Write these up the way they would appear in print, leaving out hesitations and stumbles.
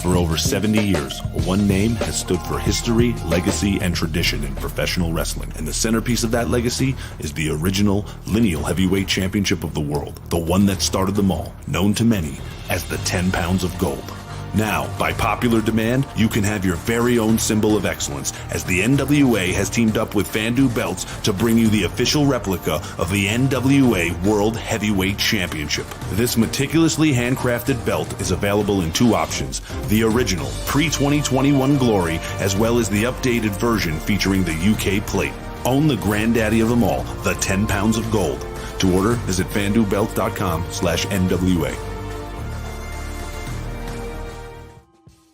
For over 70 years, one name has stood for history, legacy, and tradition in professional wrestling. And the centerpiece of that legacy is the original lineal heavyweight championship of the world, the one that started them all, known to many as the 10 pounds of gold. Now, by popular demand, you can have your very own symbol of excellence, as the NWA has teamed up with Fandu Belts to bring you the official replica of the NWA World Heavyweight Championship. This meticulously handcrafted belt is available in two options: the original pre-2021 Glory, as well as the updated version featuring the UK plate. Own the granddaddy of them all, the 10 pounds of gold. To order, visit fandubelt.com/NWA.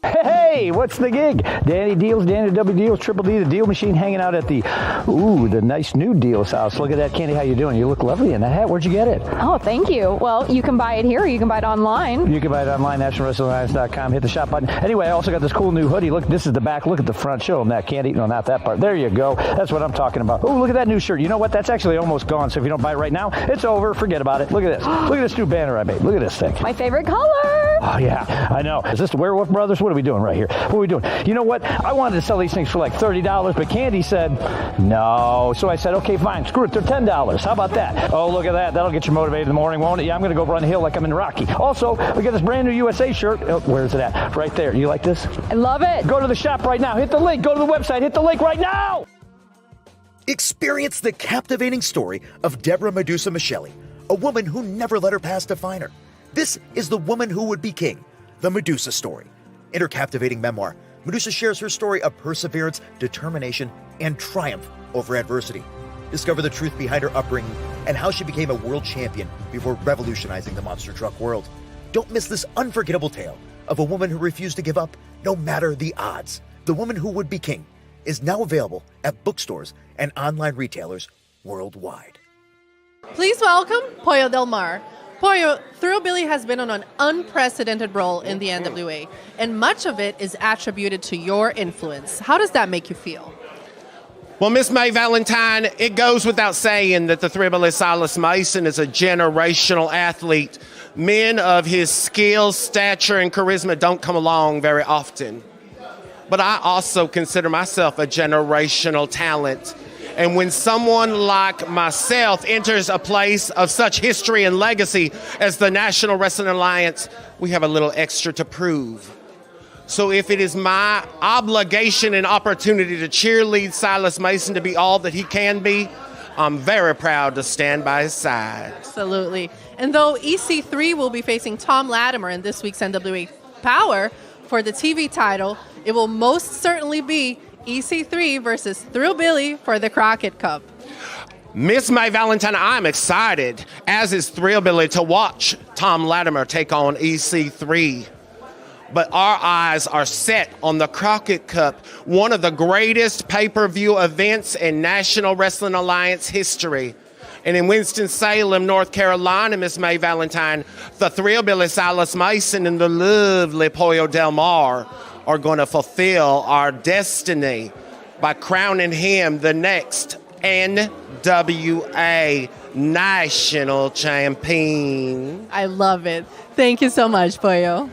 Hey, what's the gig? Danny Deals, Danny W Deals, Triple D, the Deal Machine, hanging out at the nice new Deals house. Look at that, Candy. How you doing? You look lovely in that hat. Where'd you get it? Oh, thank you. Well, you can buy it here, or you can buy it online. You can buy it online, nationalwrestlingalliance.com. Hit the shop button. Anyway, I also got this cool new hoodie. Look, this is the back. Look at the front. Show them that, Candy. No, not that part. There you go. That's what I'm talking about. Oh, look at that new shirt. You know what? That's actually almost gone. So if you don't buy it right now, it's over. Forget about it. Look at this. Look at this new banner I made. Look at this thing. My favorite color. Oh, yeah, I know. Is this the Werewolf Brothers? What are we doing right here? What are we doing? You know what? I wanted to sell these things for like $30, but Candy said no. So I said, okay, fine. Screw it. They're $10. How about that? Oh, look at that. That'll get you motivated in the morning, won't it? Yeah, I'm going to go run a hill like I'm in Rocky. Also, we got this brand new USA shirt. Oh, where's it at? Right there. You like this? I love it. Go to the shop right now. Hit the link. Go to the website. Hit the link right now. Experience the captivating story of Deborah Medusa Michelli, a woman who never let her past define her. This is The Woman Who Would Be King, the Medusa story. In her captivating memoir, Medusa shares her story of perseverance, determination, and triumph over adversity. Discover the truth behind her upbringing and how she became a world champion before revolutionizing the monster truck world. Don't miss this unforgettable tale of a woman who refused to give up no matter the odds. The Woman Who Would Be King is now available at bookstores and online retailers worldwide. Please welcome Pollo Del Mar. Pollo, Thrillbilly has been on an unprecedented role in the NWA, and much of it is attributed to your influence. How does that make you feel? Well, Miss May Valentine, it goes without saying that the Thrillbilly Silas Mason is a generational athlete. Men of his skill, stature, and charisma don't come along very often. But I also consider myself a generational talent. And when someone like myself enters a place of such history and legacy as the National Wrestling Alliance, we have a little extra to prove. So if it is my obligation and opportunity to cheerlead Silas Mason to be all that he can be, I'm very proud to stand by his side. Absolutely. And though EC3 will be facing Tom Latimer in this week's NWA Power for the TV title, it will most certainly be EC3 versus Thrillbilly for the Crockett Cup. Miss May Valentine, I'm excited, as is Thrillbilly, to watch Tom Latimer take on EC3. but our eyes are set on the Crockett Cup, one of the greatest pay-per-view events in National Wrestling Alliance history. And in Winston-Salem, North Carolina, Miss May Valentine, the Thrillbilly Silas Mason and the lovely Pollo Del Mar are going to fulfill our destiny by crowning him the next NWA National Champion. I love it. Thank you so much, Pollo.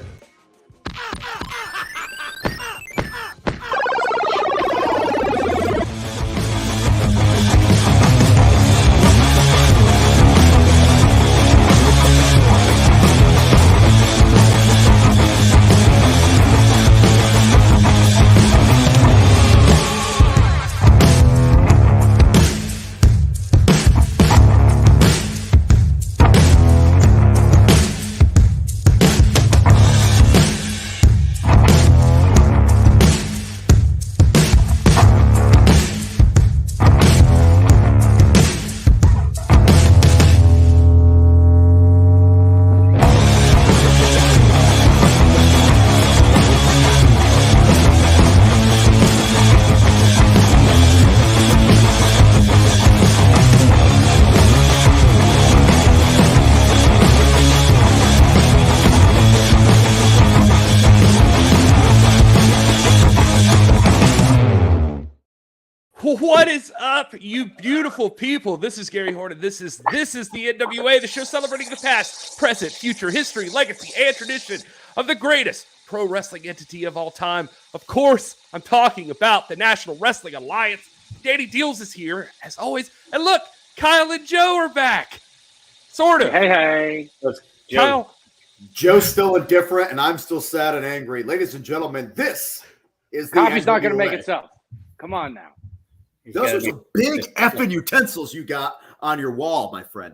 What is up, you beautiful people? This is Gary Horton. This is the NWA, the show celebrating the past, present, future, history, legacy, and tradition of the greatest pro wrestling entity of all time. Of course, I'm talking about the National Wrestling Alliance. Danny Deals is here, as always. And look, Kyle and Joe are back. Sort of. Hey. Kyle. Joe's still indifferent, and I'm still sad and angry. Ladies and gentlemen, this is the Coffee's not going to NWA. make itself. Come on now. Those are some big effing utensils you got on your wall, my friend.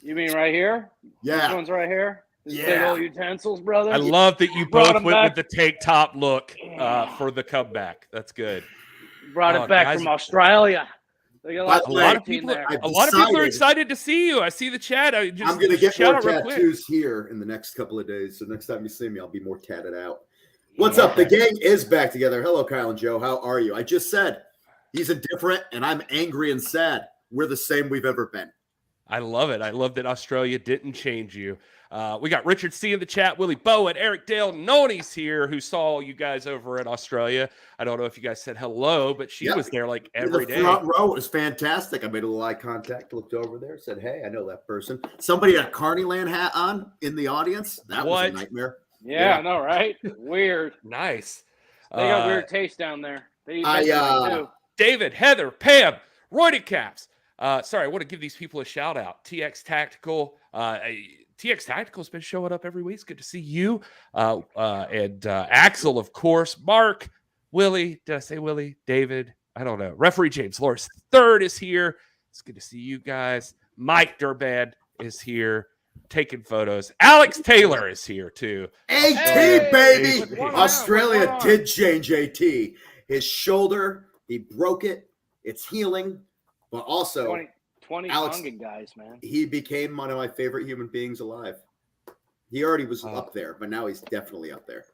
You mean right here? Yeah. This one's right here? These Yeah. big old utensils, brother? I love that you Brought both him went back. with the tank top look for the comeback. That's good. Brought Oh, it back guys. from Australia. They got By lots the A way, lot of 19 people, there. a lot of people are decided- excited to see you. I see the chat. I'm I'm going to get shout more out real quick. tattoos here in the next couple of days. So next time you see me, I'll be more tatted out. What's up? The gang is back together. Hello, Kyle and Joe. How are you? I just said he's indifferent, and I'm angry and sad. We're the same we've ever been. I love it. I love that Australia didn't change you. We got Richard C in the chat, Willie Bowen, Eric Dale Noni's here, who saw you guys over in Australia. I don't know if you guys said hello, but she Yep. was there like In every the day. front row, it was fantastic. I made a little eye contact, looked over there, said, "Hey, I know that person." Somebody had a Carneyland hat on in the audience. That was What? a nightmare. Yeah, I know, right? Weird. Nice. They got weird taste down there. They eat I, Vegemite, too. David, Heather, Pam, Royded Caps. Sorry, I want to give these people a shout out. TX Tactical. TX Tactical's been showing up every week. It's good to see you. And Axel, of course. Mark, Willie. Did I say Willie? David. I don't know. Referee James Loris III is here. It's good to see you guys. Mike Durbad is here taking photos. Alex Taylor is here too. AT, Hey, baby! what's going on? Australia What's going on? did change AT. His shoulder, he broke it. It's healing. But also, 20 Alex- Tongan guys, man. he became one of my favorite human beings alive. He already was up there, but now he's definitely up there.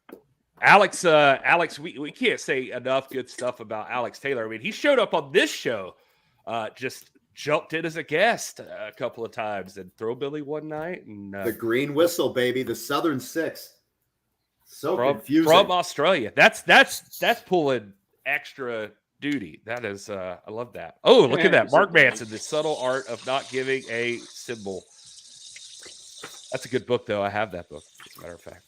Alex, we can't say enough good stuff about Alex Taylor. I mean, he showed up on this show, just jumped in as a guest a couple of times, and Throwbilly one night, and The green whistle, baby. The Southern Six. So confusing. from Australia. That's pulling extra duty. That is, I love that. Oh, look at that, Mark Manson, the subtle art of not giving a symbol. That's a good book, though. I have that book, as a matter of fact.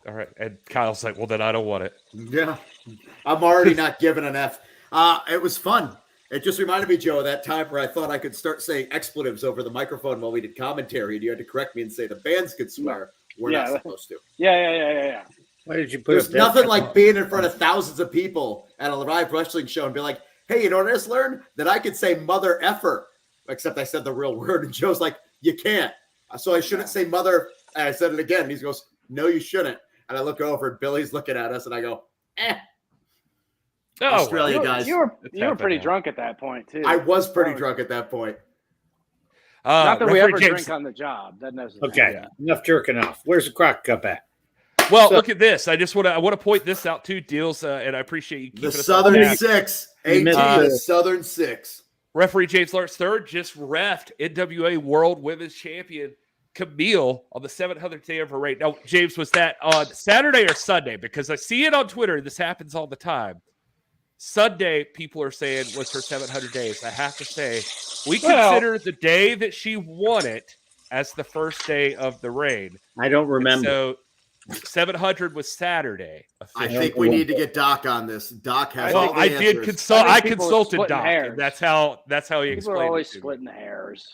All right, and Kyle's like, well, then I don't want it. Yeah. I'm already not giving an F. It was fun. It just reminded me, Joe, of that time where I thought I could start saying expletives over the microphone while we did commentary, and you had to correct me and say the bands could swear. We're not supposed to. Yeah. Why did you put There's up that- nothing like being in front of thousands of people at a live wrestling show and be like, hey, you know what I just learned? That I could say mother effer, except I said the real word. And Joe's like, you can't. So I shouldn't say mother. And I said it again. And he goes, no, you shouldn't. And I look over and Billy's looking at us and I go, Oh, Australia well, guys. You were happening pretty now. drunk at that point, too. I was pretty drunk at that point. Not that we Referee ever James- drink on the job. That necessarily. Okay, enough jerking off. Where's the Crockett Cup at? Well, look at this. I want to point this out too, Deals, and I appreciate you keeping The us Southern on task. Six. AT, the Southern Six. Referee James Lart's third just reffed NWA World Women's Champion Camille on the 700th day of her reign. Now, James, was that on Saturday or Sunday? Because I see it on Twitter. This happens all the time. Sunday, people are saying was her 700 days. I have to say, we consider the day that she won it as the first day of the reign. I don't remember. And so 700 was Saturday. I think we need to get Doc on this. Doc has all the I answers. did consult. I consulted Doc. Hairs. And that's how he People explained are always it to me. splitting hairs.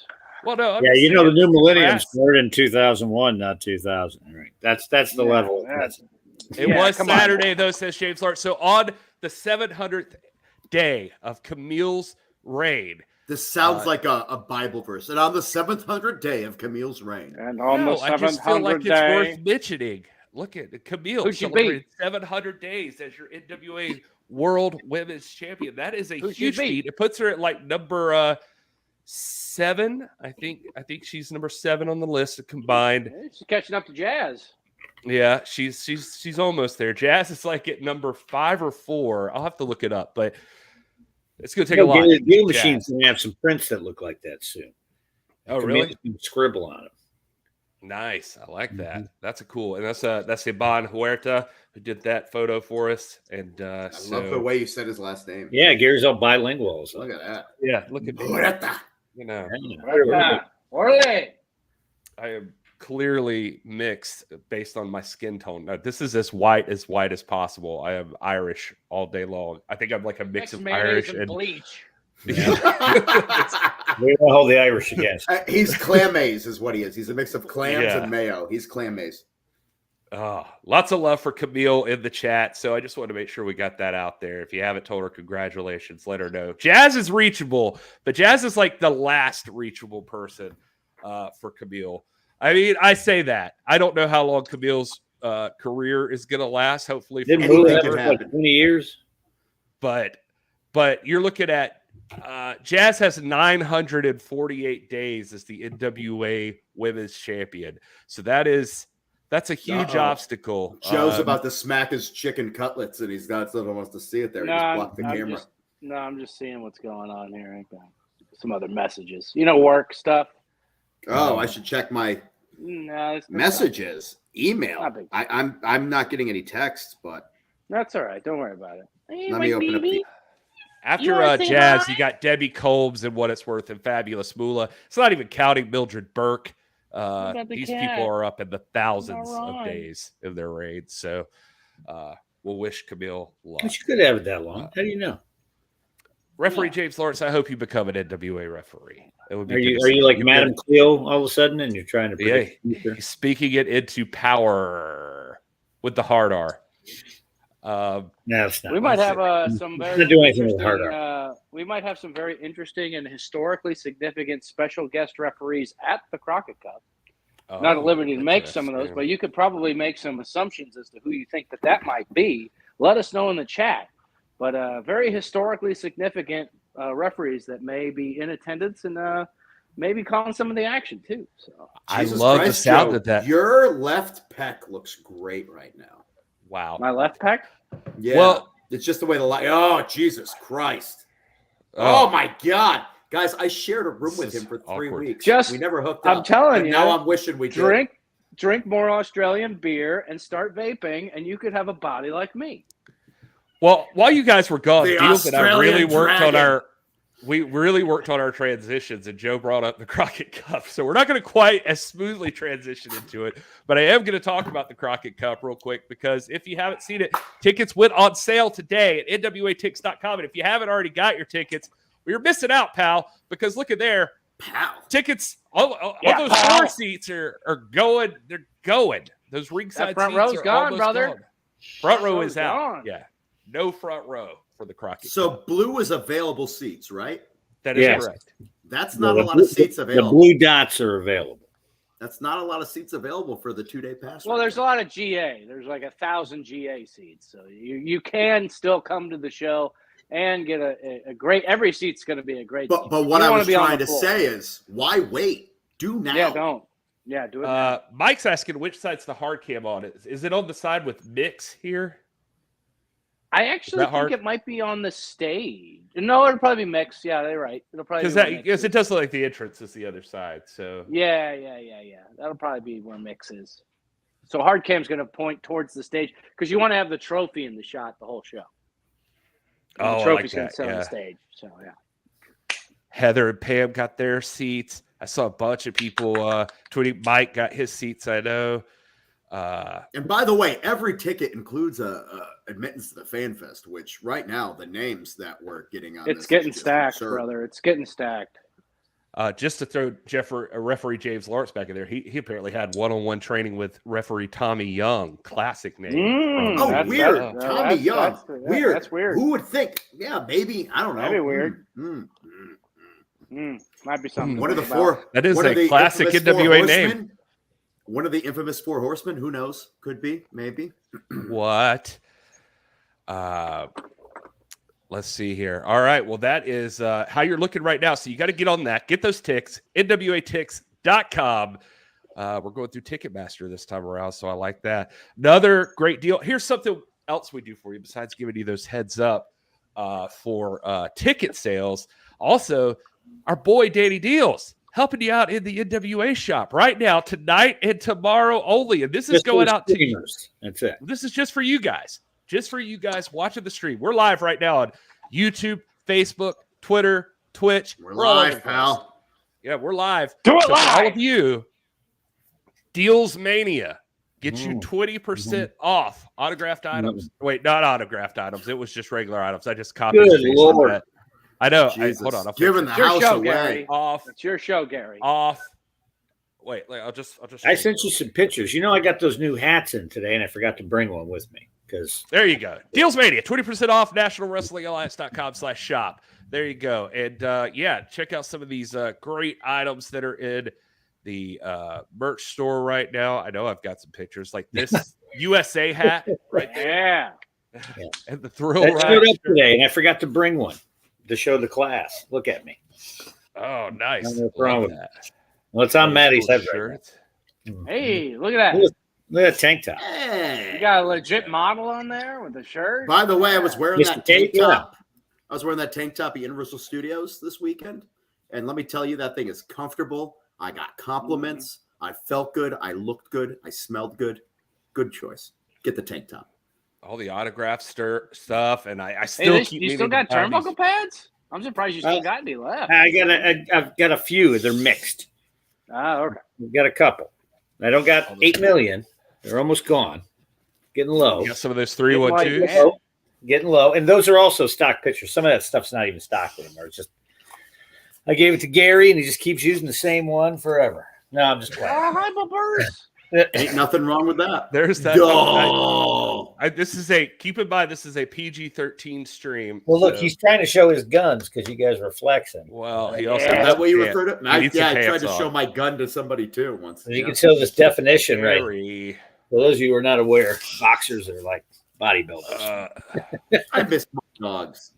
Well, no, Yeah, you know the new millennium started in 2001, not 2000. Right? That's the level. It was Saturday, though, says James Lart. So on the 700th day of Camille's reign. This sounds like a Bible verse. And on the 700th day of Camille's reign. And on the 700th I just feel like day, it's worth mentioning. Look at Camille Who'd she celebrated 700 days as your NWA World Women's Champion. That is a huge feat. It puts her at like number 7. I think she's number 7 on the list of combined. she's catching up to Jazz. Yeah, she's almost there. Jazz is like at number 5 or 4. I'll have to look it up, but it's going to take a lot. Deal Machine's going to have some prints that look like that soon. Oh, really? Scribble on them. Nice. I like that. That's a cool. And that's Iban Huerta who did that photo for us. And I love the way you said his last name. Yeah, Gary's all bilingual. So. Look at that. Yeah, look at Huerta. You know. Orle. I am clearly mixed based on my skin tone. Now, this is as white as possible. I am Irish all day long. I think I'm like a mix of Irish and bleach. Yeah. We don't hold the Irish against. He's clam-maze is what he is. He's a mix of clams and mayo. He's clam-maze. Lots of love for Camille in the chat. So I just wanted to make sure we got that out there. If you haven't told her congratulations, let her know. Jazz is reachable, but Jazz is like the last reachable person for Camille. I mean, I say that. I don't know how long Camille's career is going to last. Hopefully, for Didn't move for like 20 years. But you're looking at Jazz has 948 days as the NWA Women's Champion. So that's a huge obstacle. Joe's about to smack his chicken cutlets, and he's got someone wants to see it there. He just blocked the camera. I'm just seeing what's going on here. Some other messages. Work stuff. Oh, I should check my messages. Email. I'm not getting any texts, but that's all right. Don't worry about it. Let me open up the. After Jazz, you got Debbie Combs and What It's Worth and Fabulous Moolah. It's not even counting Mildred Burke. These people are up in the thousands of days of their reign. So we'll wish Camille luck. But you could have it that long. How do you know? Referee James Lawrence, I hope you become an NWA referee. It would be are you like Madam Cleo all of a sudden and you're trying to predict speaking it into power with the hard R. No, it's not. We might have some very we might have some very interesting and historically significant special guest referees at the Crockett Cup. Not at liberty to make some of those, but you could probably make some assumptions as to who you think that might be. Let us know in the chat. But very historically significant referees that may be in attendance and maybe calling some of the action too. So I love the sound of that. Your left pec looks great right now. Wow. My left pec? Yeah. Well, it's just the way the light. Oh, Jesus Christ. Oh, my God. Guys, I shared a room with him for 3 weeks. We never hooked up. I'm telling you. Now I'm wishing we did. Drink more Australian beer and start vaping, and you could have a body like me. Well, while you guys were gone, Deals and I really worked on our transitions, and Joe brought up the Crockett Cup. So we're not going to quite as smoothly transition into it, but I am going to talk about the Crockett Cup real quick because if you haven't seen it, tickets went on sale today at NWATix.com. And if you haven't already got your tickets, well, you're missing out, pal, because look at there. Tickets, all those floor seats are going. They're going. Those ringside front seats row's are gone, brother. Gone. Front row is out. Gone. Yeah. No front row for the Crockett. So blue is available seats, right? That is correct. That's not a lot of seats available. The blue dots are available. That's not a lot of seats available for the 2-day pass. Well, there's a lot of GA. There's like 1,000 GA seats. So you can still come to the show and get a great – every seat's going to be a great But what I was trying to say is why wait? Do now. Yeah, don't. Yeah, do it now. Mike's asking which side's the hard cam on it. Is it on the side with mix here? I actually think it might be on the stage. No, it'll probably be mixed. Yeah, they're right. It'll probably because it does look like the entrance is the other side. So yeah. That'll probably be where mix is. So hard cam's going to point towards the stage because you want to have the trophy in the shot the whole show. And the trophy's going to sit on the stage. So yeah. Heather and Pam got their seats. I saw a bunch of people tweeting. Mike got his seats. I know. And by the way, every ticket includes a admittance to the Fan Fest, which right now the names that we're getting on it's getting stacked, brother. It's getting stacked. Just to throw referee James Lawrence back in there, he apparently had one-on-one training with referee Tommy Young. Classic name. Weird. Tommy Young. Weird. That's weird. Who would think? Yeah, maybe. I don't know. That'd be weird. Might be something. One of the four. That is a classic NWA name. One of the infamous four horsemen. Who knows? Could be. Maybe. What? Let's see here. All right. Well, that is how you're looking right now. So you got to get on that. Get those ticks. NWATix.com. We're going through Ticketmaster this time around, so I like that. Another great deal. Here's something else we do for you besides giving you those heads up for ticket sales. Also, our boy Danny Deals helping you out in the NWA shop right now, tonight and tomorrow only. And this is going out to you. That's it. This is just for you guys. Just for you guys watching the stream. We're live right now on YouTube, Facebook, Twitter, Twitch. We're live, pal. Yeah, we're live. Do it live. For all of you, Deals Mania gets you 20% off autographed items. Wait, not autographed items. It was just regular items. I just copied. Good Lord. That. I know. Hold on. Giving the house away. Gary. Off. It's your show, Gary. Off. Wait, I'll just. I sent you some pictures. You know, I got those new hats in today, and I forgot to bring one with me. There you go. Deals Mania, 20% off, nationalwrestlingalliance.com/shop. There you go. And check out some of these great items that are in the merch store right now. I know I've got some pictures like this USA hat right there. Yeah. And the Thrill That showed Ride up today, and I forgot to bring one to show the class. Look at me. Oh, nice. What's wrong with that? Well, it's on Maddie's head right now. Hey, look at that. Look at that tank top. Hey. You got a legit model on there with the shirt. By the way, I was wearing that tank Yeah. top. I was wearing that tank top at Universal Studios this weekend. And let me tell you, that thing is comfortable. I got compliments. I felt good. I looked good. I smelled good. Good choice. Get the tank top. all the autograph stuff, and I still keep. You still got turnbuckle pads? I'm surprised you still got any left. I've got a few. They're mixed. Okay. We've got a couple. I don't got 8 million. They're almost gone. Getting low. You got some of those 312s. Getting low, and those are also stock pictures. Some of that stuff's not even stock anymore. It's just I gave it to Gary, and he just keeps using the same one forever. No, I'm just playing. Ain't nothing wrong with that. There's that. Oh. Keep in mind, this is a PG-13 stream. Well, look, he's trying to show his guns because you guys were flexing. Well, he also is that what you referred to? I tried to off. show my gun to somebody too once. So you can show this definition, right? For those of you who are not aware, boxers are like bodybuilders. I miss my dogs.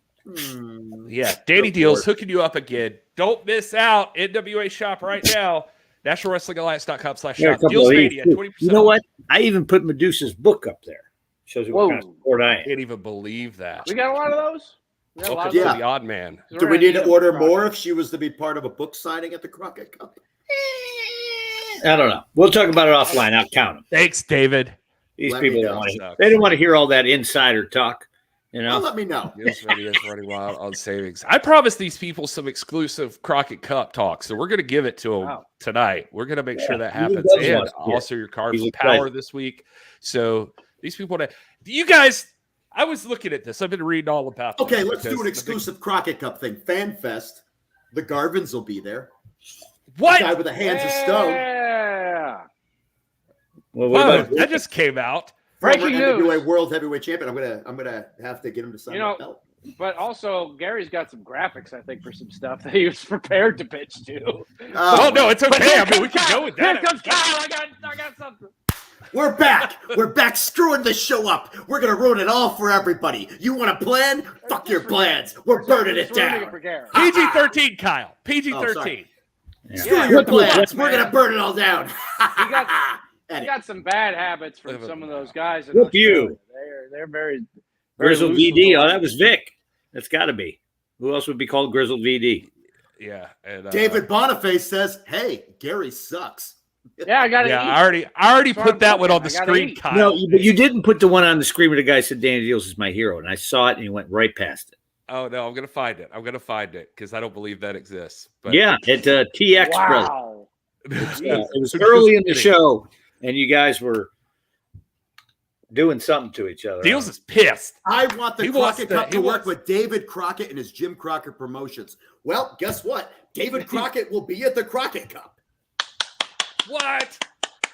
Yeah, Danny Deals hooking you up again. Don't miss out. NWA shop right now. NationalWrestlingAlliance.com/shop. Deals Mania, 20%. You know what? I even put Medusa's book up there. Shows you what kind of support I am. I can't even believe that. We got a lot of those. Welcome to the Odd Man. Do we need to order more if she was to be part of a book signing at the Crockett Cup? I don't know. We'll talk about it offline. I'll count them. Thanks, David. These people don't want to. They don't want to hear all that insider talk. You know, let me know. Deals Mania is running wild on savings. I promised these people some exclusive Crockett Cup talk, so we're going to give it to them tonight. We're going to make sure that happens, and also your card for Power this week. So these people, you guys, I was looking at this. I've been reading all about. Okay, let's do an exclusive Crockett Cup thing. Fan Fest. The Garvins will be there. What? The guy with the hands of stone. Yeah. Well, that just came out. Breaking news. NWA World Heavyweight Champion. I'm gonna have to get him to sign the belt. But also, Gary's got some graphics, I think, for some stuff that he was prepared to pitch to. Oh no, it's okay. I mean, we can go with that. Here comes Kyle. I got something. We're back. We're back screwing the show up. We're going to ruin it all for everybody. You want a plan? Fuck your plans. We're burning it down. PG-13, Kyle. PG-13. Screw your plans. We're going to burn it all down. You got some bad habits from some of those guys. Whoop you. They're very Grizzled loose VD. with Oh, all that was Vic. That's got to be. Who else would be called Grizzled VD? Yeah. And, David Boniface says, "Hey, Gary sucks." Yeah, I got to eat. I already put that one on the screen, Kyle. No, but you didn't put the one on the screen where the guy said Danny Deals is my hero, and I saw it and he went right past it. Oh no, I'm gonna find it. Because I don't believe that exists. But yeah, at TX Wow. It was early in the show, and you guys were doing something to each other. Deals is pissed. I want the Crockett Cup to work with David Crockett and his Jim Crockett Promotions. Well, guess what? David Crockett will be at the Crockett Cup. What?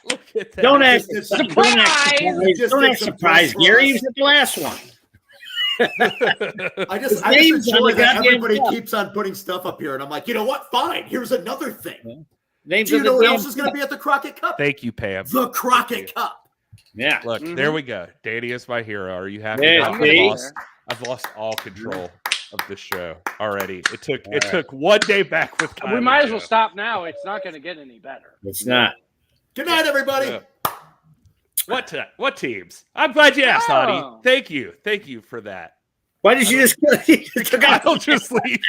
Look at that. Don't act Surprise! surprised, Gary. He was at the last one. I just enjoy that everybody keeps on putting stuff up here, and I'm like, you know what? Fine. Here's another thing. Do you know who else is going to be at the Crockett Cup? Thank you, Pam. The Crockett Cup. Yeah. Look, there we go. Danny is my hero. Are you happy? Yeah, I've lost all control of the show already. It took 1 day back with Kyle. We might as well stop now. It's not going to get any better. It's not. Good night, everybody. Yeah. What teams? I'm glad you asked, Audie. Thank you for that. Why did you just Kyle just leave?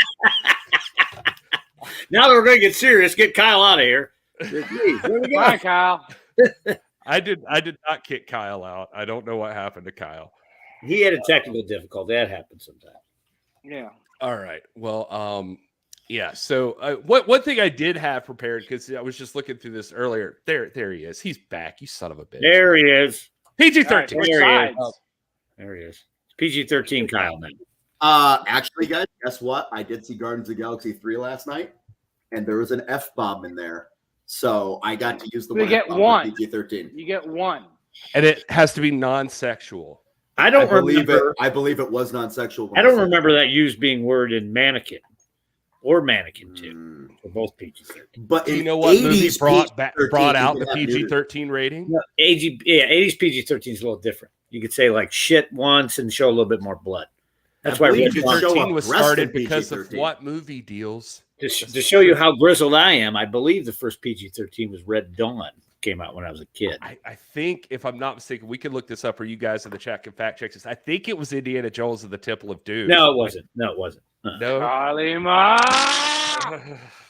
Now that we're going to get serious, get Kyle out of here. Bye, Kyle. I did not kick Kyle out. I don't know what happened to Kyle. He had a technical difficulty. That happens sometimes. Yeah. All right. Well, yeah. So one thing I did have prepared, because I was just looking through this earlier. There he is. He's back. You son of a bitch. There he is. PG-13. Right, there he is. PG-13 Kyle now. Actually, guys, guess what? I did see Guardians of the Galaxy 3 last night, and there was an F-bomb in there. So I got to use the You get one. PG-13. You get one. And it has to be non-sexual. I believe it was non-sexual. I don't remember that used being word in Mannequin or Mannequin 2 for both PG-13. But you know what movie brought out the PG-13 rating? No, 80s PG-13 is a little different. You could say like shit once and show a little bit more blood. That's why PG-13 was started because of what movie Deals? To show you how grizzled I am, I believe the first PG-13 was Red Dawn. Came out when I was a kid. I think, if I'm not mistaken, we can look this up, or you guys in the chat can fact check this. I think it was Indiana Jones and the Temple of Doom. No, it wasn't. No.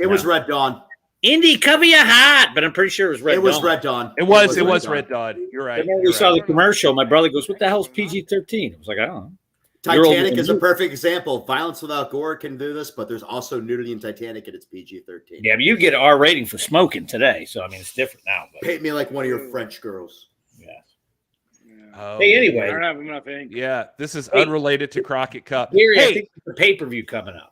It was Red Dawn. Indy, cover your heart. But I'm pretty sure it was Red Dawn. It was Red Dawn. It was Red Dawn. You're right. When we saw the commercial, my brother goes, "What the hell's PG-13?" I was like, "I don't know." Titanic is a perfect example. Violence without gore can do this, but there's also nudity in Titanic, and it's PG-13. Yeah, but you get an R rating for smoking today, so I mean it's different now. But paint me like one of your French girls. Yeah. Oh, hey, anyway, I don't have enough ink. Yeah, this is unrelated to Crockett Cup. Here, I think the pay-per-view coming up.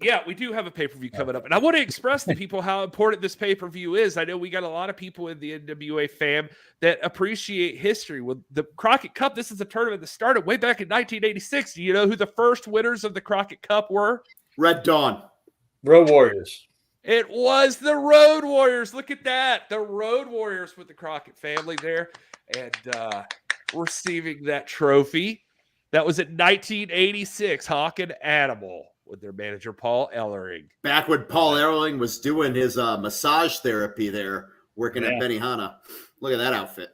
Yeah, we do have a pay-per-view coming up. And I want to express to people how important this pay-per-view is. I know we got a lot of people in the NWA fam that appreciate history. With the Crockett Cup, this is a tournament that started way back in 1986. Do you know who the first winners of the Crockett Cup were? Red Dawn. Road Warriors. It was the Road Warriors. Look at that. The Road Warriors with the Crockett family there. And receiving that trophy. That was in 1986, Hawk and Animal, with their manager, Paul Ellering. Back when Paul Ellering was doing his massage therapy there, working at Benihana. Look at that outfit.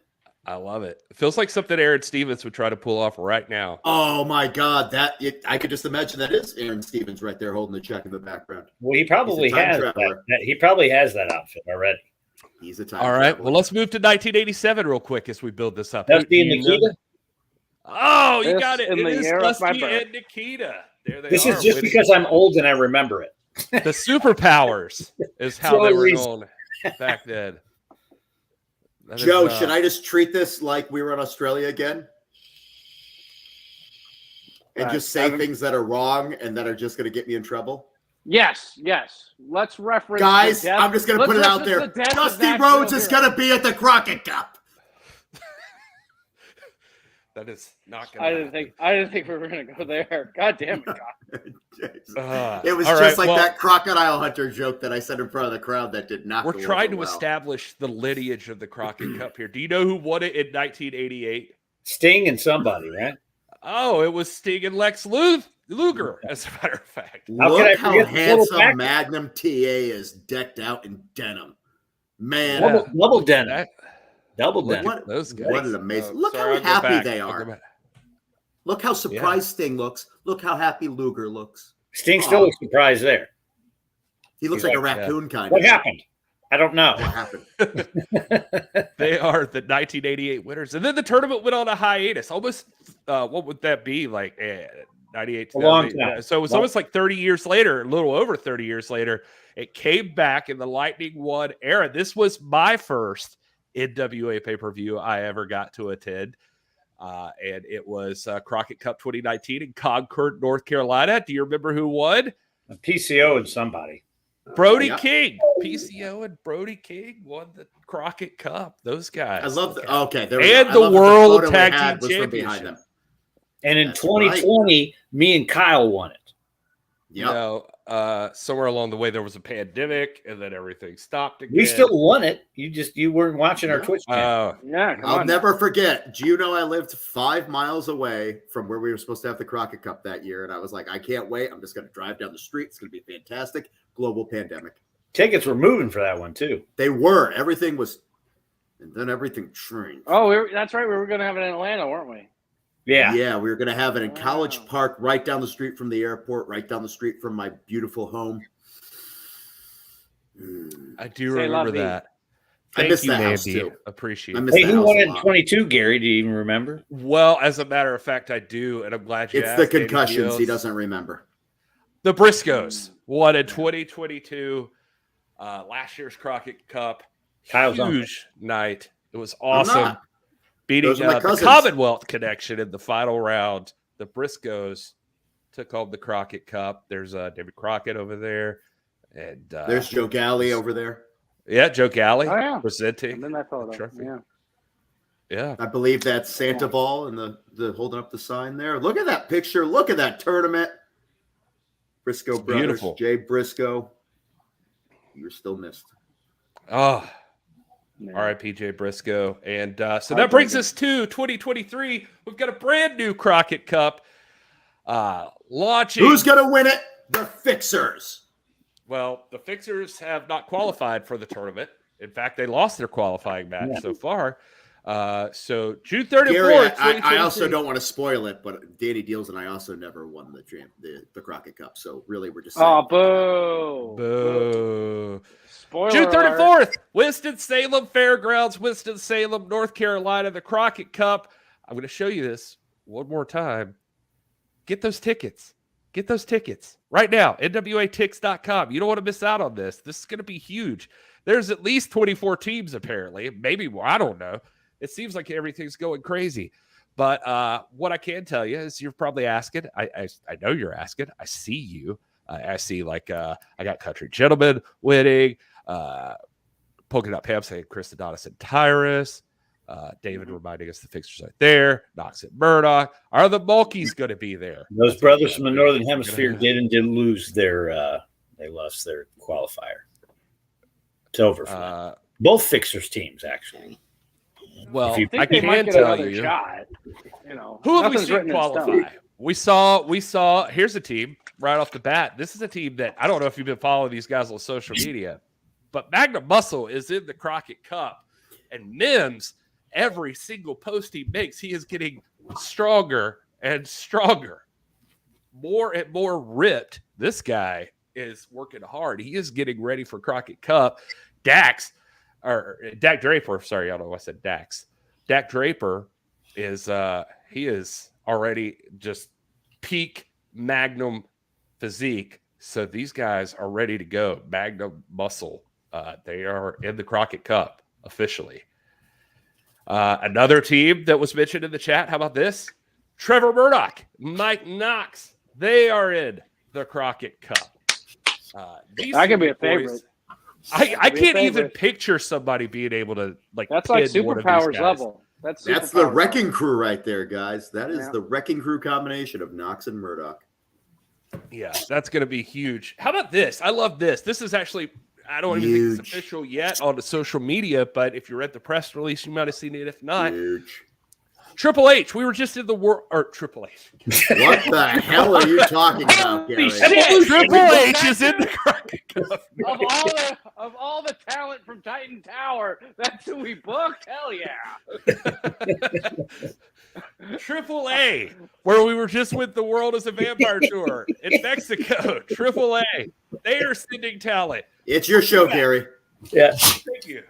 I love it. It feels like something Aaron Stevens would try to pull off right now. Oh, my God. I could just imagine that is Aaron Stevens right there holding the check in the background. Well, he probably has that. He probably has that outfit already. He's a time All right. traveler. Well, let's move to 1987 real quick as we build this up. Dusty and Nikita? Oh, you got it. in It the is year of my Dusty birth. and Nikita. There they This are. is just because I'm old and I remember it. The superpowers is how they were known back then. That Joe, is, should I just treat this like we were in Australia again? And just say things that are wrong and that are just going to get me in trouble? Yes. Let's reference. Guys, I'm just going to put it out there. Dusty Rhodes is going to be at the Crockett Cup. That is not going to I didn't think we were going to go there. God damn it, God. It was just like that crocodile hunter joke that I said in front of the crowd that did not. We're trying to establish the lineage of the Crockett Cup here. Do you know who won it in 1988? Sting and somebody, right? Oh, it was Sting and Lex Luthor. Luger, as a matter of fact. Look how handsome Magnum TA is decked out in denim. Man. Double denim. Double denim. Those guys. What an amazing. Look how happy they are. Look how surprised Sting looks. Look how happy Luger looks. Sting still looks surprised there. He looks like a raccoon kind of. What happened? I don't know. What happened? They are the 1988 winners. And then the tournament went on a hiatus. Almost, what would that be? Like 98. A long time. So it was almost like 30 years later, a little over 30 years later. It came back in the Lightning One era. This was my first NWA pay-per-view I ever got to attend. And it was Crockett Cup 2019 in Concord, North Carolina. Do you remember who won? A PCO and somebody. Brody King. PCO and Brody King won the Crockett Cup. Those guys. I love the and the World Tag Team Championship. And in 2020, me and Kyle won it. Yeah. Somewhere along the way there was a pandemic, and then everything stopped again. We still won it. You weren't watching our Twitch channel. I'll never forget. Do you know I lived 5 miles away from where we were supposed to have the Crockett Cup that year, and I was like, I can't wait. I'm just going to drive down the street. It's going to be fantastic. Global pandemic. Tickets were moving for that one too. They were. Everything was, and then everything changed. Oh, that's right. We were going to have it in Atlanta, weren't we? Yeah. Yeah, we were going to have it in College Park, right down the street from the airport, right down the street from my beautiful home. I do remember that. I miss that house too. Appreciate it. Hey, who won it in 22, Gary? Do you even remember? Well, as a matter of fact, I do, and I'm glad you asked. It's the concussions. He doesn't remember. The Briscoes won in 2022. Last year's Crockett Cup. Huge night. It was awesome. Beating the Commonwealth Connection in the final round. The Briscoes took home the Crockett Cup. There's David Crockett over there. And there's Joe Galley over there. Yeah, Joe Galley presenting. And then that photo. Yeah. I believe that's Sandoval and the holding up the sign there. Look at that picture. Look at that tournament. Briscoe brothers. Beautiful. Jay Briscoe. You're still missed. Oh, R.I.P. Jay Briscoe. And so that brings us to 2023. We've got a brand new Crockett Cup launching. Who's going to win it? The Fixers. Well, the Fixers have not qualified for the tournament. In fact, they lost their qualifying match so far. So June 30th. Gary, I also don't want to spoil it, but Danny Deals and I also never won the Crockett Cup. So really, we're just saying. Oh, boo. Spoiler June 34th, Winston-Salem Fairgrounds, Winston-Salem, North Carolina, the Crockett Cup. I'm going to show you this one more time. Get those tickets. Get those tickets right now. NWATix.com. You don't want to miss out on this. This is going to be huge. There's at least 24 teams, apparently. Maybe more. I don't know. It seems like everything's going crazy. But what I can tell you is you're probably asking. I know you're asking. I see you. I see I got Country Gentlemen winning. Polka Dot Pam saying Chris Adonis and Tyrus. David reminding us the Fixers right there. Knox and Murdoch. Are the Mulkeys going to be there? Those brothers from the Northern Hemisphere did lose their they lost their qualifier. It's over for them. Both Fixers teams, actually. Well, I can tell you. Shot. Who have we seen qualify? We saw, here's a team right off the bat. This is a team that I don't know if you've been following these guys on social media, but Magnum Muscle is in the Crockett Cup. And Mims, every single post he makes, he is getting stronger and stronger. More and more ripped. This guy is working hard. He is getting ready for Crockett Cup. Dak Draper, sorry, I don't know why I said Dax. Dak Draper is he is already just peak Magnum physique. So these guys are ready to go. Magnum Muscle. They are in the Crockett Cup officially. Another team that was mentioned in the chat. How about this? Trevor Murdoch, Mike Knox. They are in the Crockett Cup. That could be a favorite. I can't even picture somebody being able to That's like superpowers level. That's the wrecking crew right there, guys. That is the wrecking crew combination of Knox and Murdoch. Yeah, that's going to be huge. How about this? I love this. This is actually, I don't even think it's official yet on the social media, but if you read the press release, you might have seen it. If not, Triple H. We were just in the world, or Triple H. What the hell are you talking about, Gary? Triple H is in the Crockett Cup. Of all the talent from Titan Tower, that's who we booked. Hell yeah! Triple A, where we were just with the World as a Vampire tour in Mexico. Triple A, they are sending talent. It's your show, Gary. Yeah. Thank you.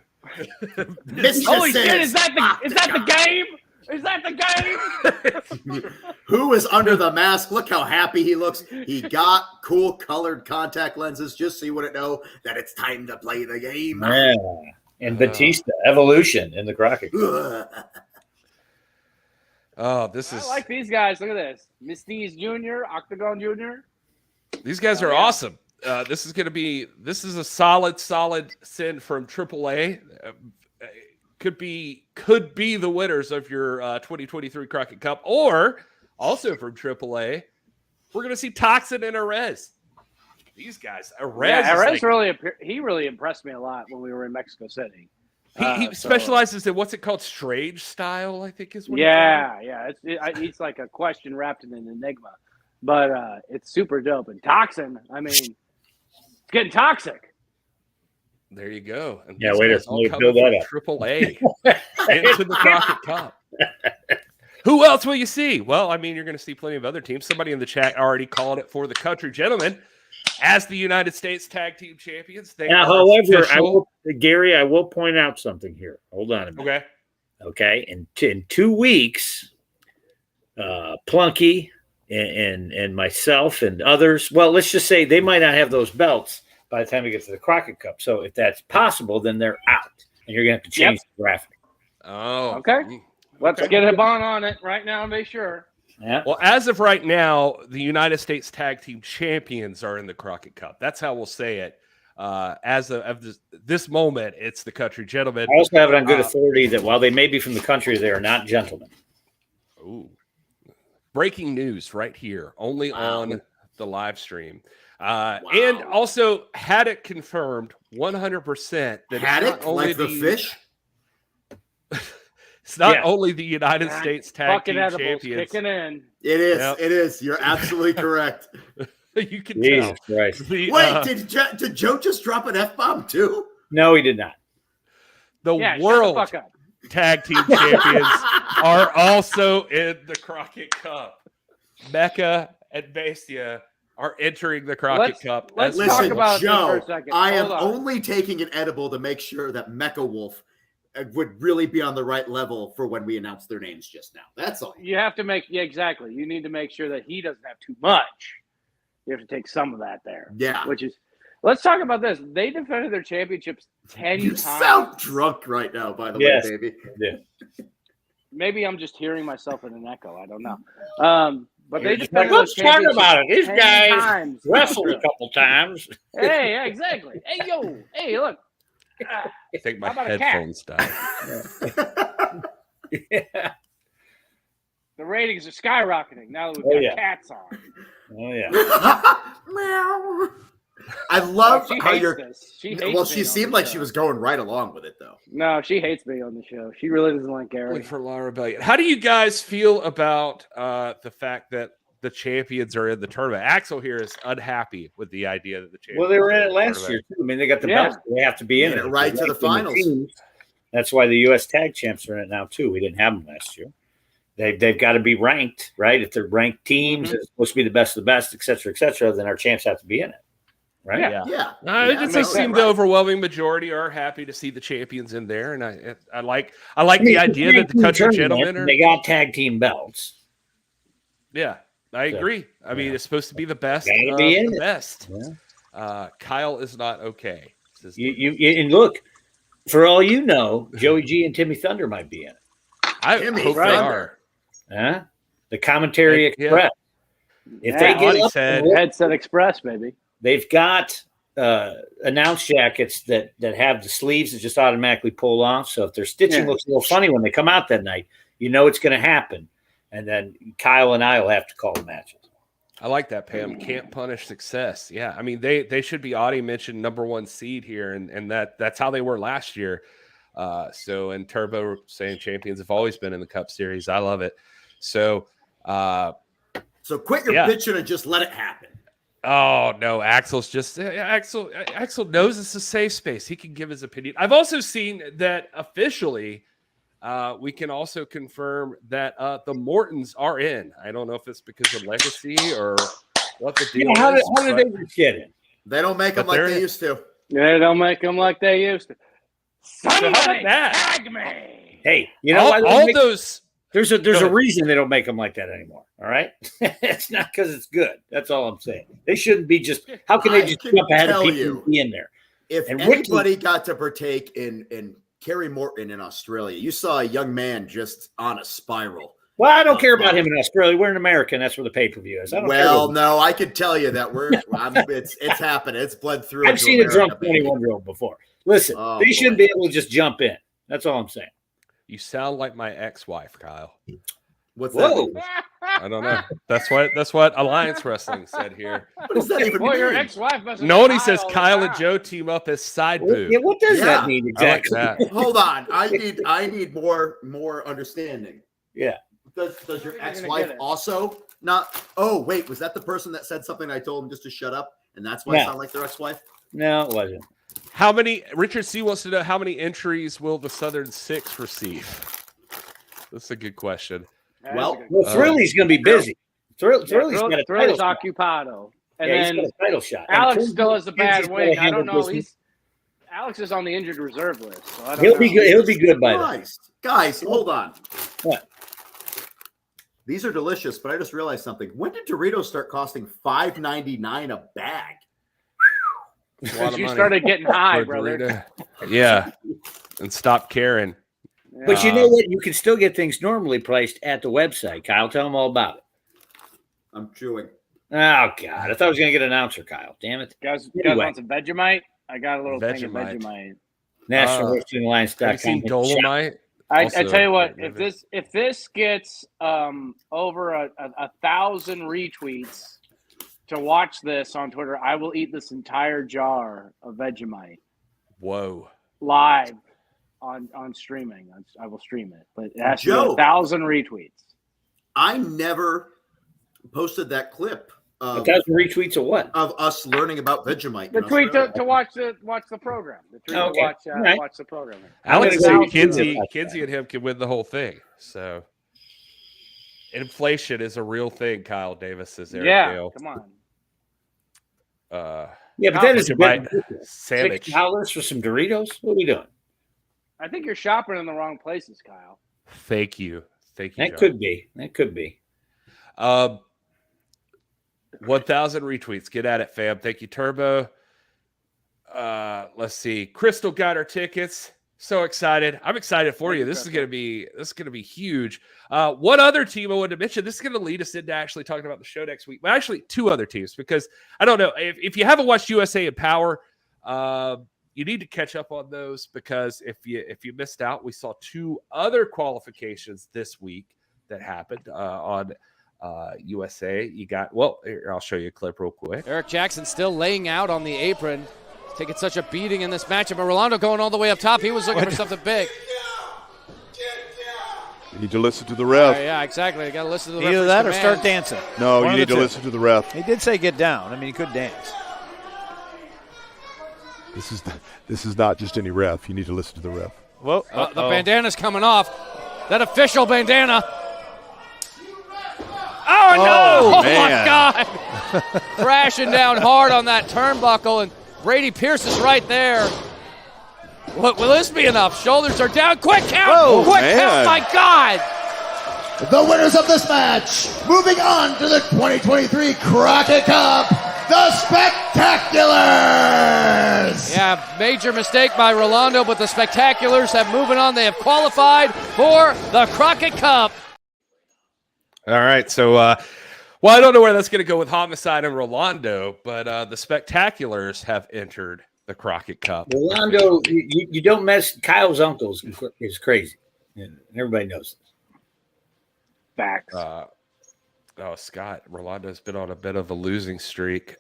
Holy shit! Is that the game? Is that the game? Who is under the mask? Look how happy he looks. He got cool colored contact lenses just so you wouldn't know that it's time to play the game. Yeah. And Batista, Evolution in the Crockett Cup. Oh, this is. I like these guys. Look at this. Mystiz Jr., Octagon Jr. These guys are awesome. This is a solid send from AAA. Could be the winners of your 2023 Crockett Cup, or also from AAA. We're going to see Toxin and Arez. These guys, Arez really impressed me a lot when we were in Mexico City. He specializes in what's it called, strange style, I think is what. It's like a question wrapped in an enigma, but it's super dope. And Toxin, I mean, it's getting toxic. There you go. And yeah, wait a minute, build that up. AAA into the Crockett Cup. Who else will you see? Well, I mean, you're going to see plenty of other teams. Somebody in the chat already called it for the Country Gentlemen as the United States Tag Team Champions. Now, however, Gary, I will point out something here. Hold on a minute. Okay. In 2 weeks, Plunky and myself and others, well, let's just say they might not have those belts by the time we get to the Crockett Cup. So if that's possible, then they're out, and you're going to have to change the graphic. Oh, okay. Let's get a bond on it right now and make sure. Yeah. Well, as of right now, the United States Tag Team Champions are in the Crockett Cup. That's how we'll say it. As of this moment, it's the Country Gentlemen. I also have it on good authority that while they may be from the country, they are not gentlemen. Ooh. Breaking news right here, only on the live stream. And also had it confirmed 100% that had it's not it only like the fish. It's not only the United States Tag Team Champions. Kicking in. It is. Yep. It is. You're absolutely correct. You can tell. Christ. Wait, did Joe just drop an F-bomb too? No, he did not. The World Tag Team Champions are also in the Crockett Cup. Mecca and Bestia are entering the Crockett Cup. Let's talk about Joe, this for a second. I am only taking an edible to make sure that Mecha Wolf would really be on the right level for when we announce their names just now. That's all. You have to exactly. You need to make sure that he doesn't have too much. You have to take some of that there. Yeah. Let's talk about this. They defended their championships 10 you times. You sound drunk right now, by the way, baby. Yeah. Maybe I'm just hearing myself in an echo. I don't know. But they just let's talk about it. These guys wrestled a couple times. Hey, yeah, exactly. Hey, look. I think my headphones died. Yeah. The ratings are skyrocketing now that we've got cats on. Oh yeah. Meow. I love how you're. She seemed like she was going right along with it, though. No, she hates me on the show. She really doesn't like Gary. Wait for Laura Rebellion. How do you guys feel about the fact that the champions are in the tournament? Axel here is unhappy with the idea that the champions. Well, they were in it last year too. I mean, they got the belts. They have to be in it right to the finals. That's why the U.S. Tag Champs are in it now too. We didn't have them last year. They've got to be ranked, right? If they're ranked teams, it's supposed to be the best of the best, et cetera, then our champs have to be in it. Right? Yeah. It just seems the overwhelming majority are happy to see the champions in there, and I like the idea that the Country Gentlemen they got tag team belts. Yeah, I agree. I mean, it's supposed to be the best. The best. Yeah. Kyle is not okay. And look, for all you know, Joey G and Timmy Thunder might be in it. I hope they are. Huh? The Commentary Express. If they get Headset Express, baby. They've got announce jackets that have the sleeves that just automatically pull off. So if their stitching looks a little funny when they come out that night, you know it's going to happen. And then Kyle and I will have to call the matches. I like that, Pam. Can't punish success. Yeah, I mean they should be mentioned #1 seed here, and that's how they were last year. And Turbo saying champions have always been in the Cup Series. I love it. So quit your pitching and just let it happen. Oh no, Axel's just Axel knows it's a safe space. He can give his opinion. I've also seen that officially we can also confirm that the Mortons are in. I don't know if it's because of legacy or what the deal is. How did they get in? They don't make them like they used to. Yeah, they don't make them like they used to. Somebody tag me. Hey, you know all those. There's a reason they don't make them like that anymore. All right, it's not because it's good. That's all I'm saying. They shouldn't be just. How can they just jump ahead of people and be in there? If anybody got to partake in Kerry Morton in Australia, you saw a young man just on a spiral. Well, I don't care about him in Australia. We're in America, and that's where the pay-per-view is. No, I can tell you that it's happening. It's bled through. I've seen a drunk 21-year-old before. Listen, they shouldn't be able to just jump in. That's all I'm saying. You sound like my ex-wife, Kyle. What's that? I don't know. That's what Alliance Wrestling said here. What does that even mean? Your ex-wife doesn't. Nobody says Kyle and Joe team up as side boob. Yeah, what does that mean exactly? Like that. Hold on, I need more understanding. Yeah. Does your ex-wife also not? Oh wait, was that the person that said something? I told him just to shut up, and that's why it sounded like their ex-wife. No, it wasn't. How many? Richard C wants to know how many entries will the Southern Six receive? That's a good question. Well, Thrilly's going to be busy. Thrilly's got a title shot. Occupado. And he's then got a title shot. Alex still has a bad wing. I don't know. Alex is on the injured reserve list. So He'll be good. He'll be good by then. Guys, hold on. What? These are delicious, but I just realized something. When did Doritos start costing $5.99 a bag? Since you started getting high, brother. Yeah, and stop caring. But you know what? You can still get things normally priced at the website. Kyle, tell them all about it. I'm chewing. Oh, God. I thought I was going to get an announcer, Kyle. Damn it. Guys want some Vegemite? I got a little thing of Vegemite. National Wrestling Alliance.com. Have you seen Dolomite? I tell you what, if this gets over 1,000 retweets to watch this on Twitter, I will eat this entire jar of Vegemite. Whoa! Live on streaming. I will stream it, but it has to be 1,000 retweets. I never posted that clip. 1,000 retweets of what? Of us learning about Vegemite. The tweet to watch the program. The tweet to watch the program. Alex said Kinsey and him can win the whole thing. So inflation is a real thing. Kyle Davis says there. Yeah, come on. Yeah, but that is sandwich. $6 for some Doritos. What are we doing? I think you're shopping in the wrong places, Kyle. Thank you. That John. could be. 1,000 retweets. Get at it, fam. Thank you, Turbo. Let's see. Crystal got her tickets. So excited. I'm excited for you. This is gonna be huge. One other team I wanted to mention. This is gonna lead us into actually talking about the show next week. But actually, two other teams, because I don't know if you haven't watched USA in Power, you need to catch up on those, because if you missed out, we saw two other qualifications this week that happened on USA. You got, here, I'll show you a clip real quick. Eric Jackson still laying out on the apron, taking such a beating in this matchup. But Rolando going all the way up top. He was looking for something big. You need to listen to the ref. Yeah, exactly. You got to listen to the ref. Either that or start dancing. No, you need to listen to the ref. He did say get down. I mean, he could dance. This is not just any ref. You need to listen to the ref. Well, the bandana's coming off. That official bandana. Oh, no! Oh, my God! Crashing down hard on that turnbuckle, and Brady Pierce is right there. Will this be enough? Shoulders are down. Quick count! Oh, quick count, my God! The winners of this match, moving on to the 2023 Crockett Cup, the Spectaculars! Yeah, major mistake by Rolando, but the Spectaculars have moving on. They have qualified for the Crockett Cup. All right, so, I don't know where that's going to go with Homicide and Rolando, but the Spectaculars have entered the Crockett Cup. Rolando, you don't mess. Kyle's uncle is crazy. And everybody knows this. Facts. Scott, Rolando's been on a bit of a losing streak.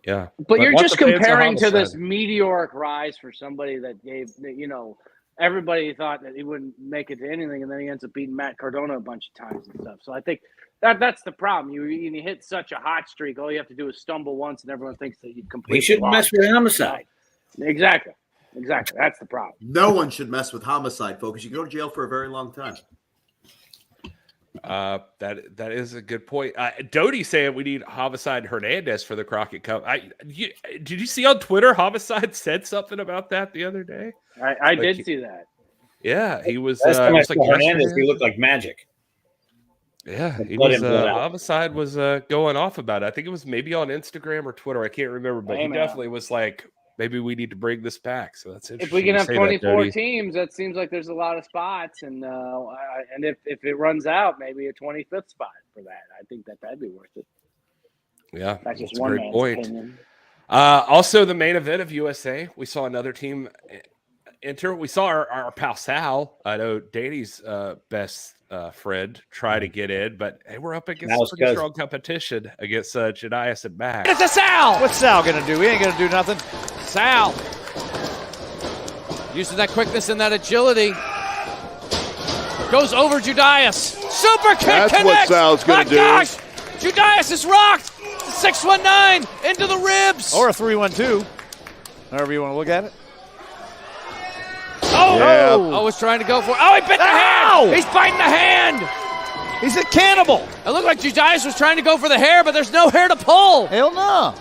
Yeah. But you're want just the fans of comparing to this Homicide. meteoric rise for somebody that gave, everybody thought that he wouldn't make it to anything, and then he ends up beating Matt Cardona a bunch of times and stuff. So I think that's the problem. You hit such a hot streak, all you have to do is stumble once, and everyone thinks that you completely He shouldn't mess with Homicide. Exactly. That's the problem. No one should mess with Homicide, folks. You can go to jail for a very long time. That is a good point. Doty saying we need Homicide Hernandez for the Crockett Cup. Did you see on Twitter Homicide said something about that the other day? I did see that. Yeah, he was. Last time I was saw like Hernandez, he looked like magic. Yeah, he Blood was. in, blood out. Homicide was going off about it. I think it was maybe on Instagram or Twitter. I can't remember, but he definitely was like, maybe we need to bring this back. So that's interesting. If we can to have say 24 that, teams, that seems like there's a lot of spots, and if it runs out, maybe a 25th spot for that. I think that'd be worth it. Yeah, that's just a one great man's point. opinion. Also, the main event of USA, we saw another team enter. We saw our pal Sal. I know Danny's best friend try to get in, but hey, we're up against Sal's pretty cousin. strong competition against Janias and Max. It's a Sal. What's Sal gonna do? He ain't gonna do nothing. Sal using that quickness and that agility. Goes over Judias. Super kick That's what connects. Sal's gonna do. Gosh, Judias is rocked. 619 into the ribs. Or a 3-1-2, however you want to look at it. Oh, Yeah. I was trying to go for it. Oh, he bit the hand. He's biting the hand. He's a cannibal. It looked like Judias was trying to go for the hair, but there's no hair to pull. Hell no.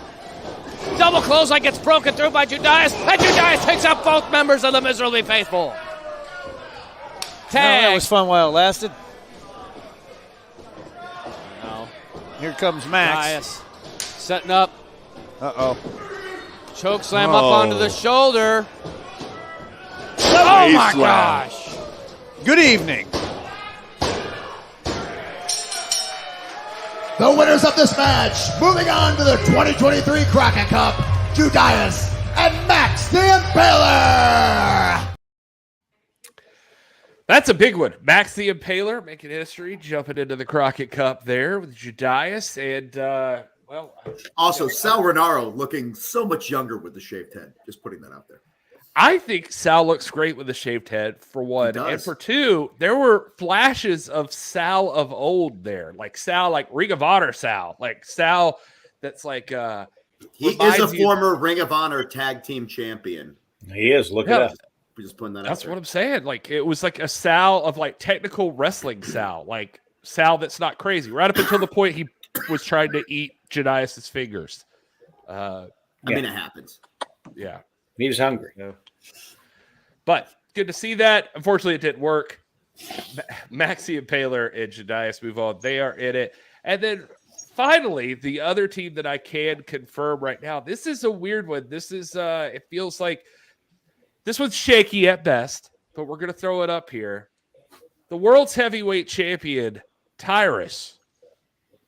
Double clothesline gets broken through by Judias, and Judias takes out both members of the Miserably Faithful. Tag. No, that was fun while it lasted. No. Here comes Max. Judias setting up. Uh-oh. Choke slam up onto the shoulder. Oh, my gosh. Good evening. The winners of this match, moving on to the 2023 Crockett Cup, Judias and Max the Impaler. That's a big one. Max the Impaler making history, jumping into the Crockett Cup there with Judias and Also, Sal Renaro looking so much younger with the shaved head. Just putting that out there. I think Sal looks great with a shaved head, for one. And for two, there were flashes of Sal of old there. Like Sal, like Ring of Honor Sal. Like Sal that's like... he is a former Ring of Honor tag team champion. He is. Look it up. We're just putting that out That's there. what I'm saying. Like, it was like a Sal of like technical wrestling Sal. Like Sal that's not crazy. Right up until the point he was trying to eat Janias' fingers. I mean, it happens. Yeah. He was hungry. Yeah. But good to see that. Unfortunately, it didn't work. Maxie Impaler and Janias move on. They are in it. And then finally, the other team that I can confirm right now. This is a weird one. This is it feels like this one's shaky at best, but we're gonna throw it up here. The world's heavyweight champion, Tyrus.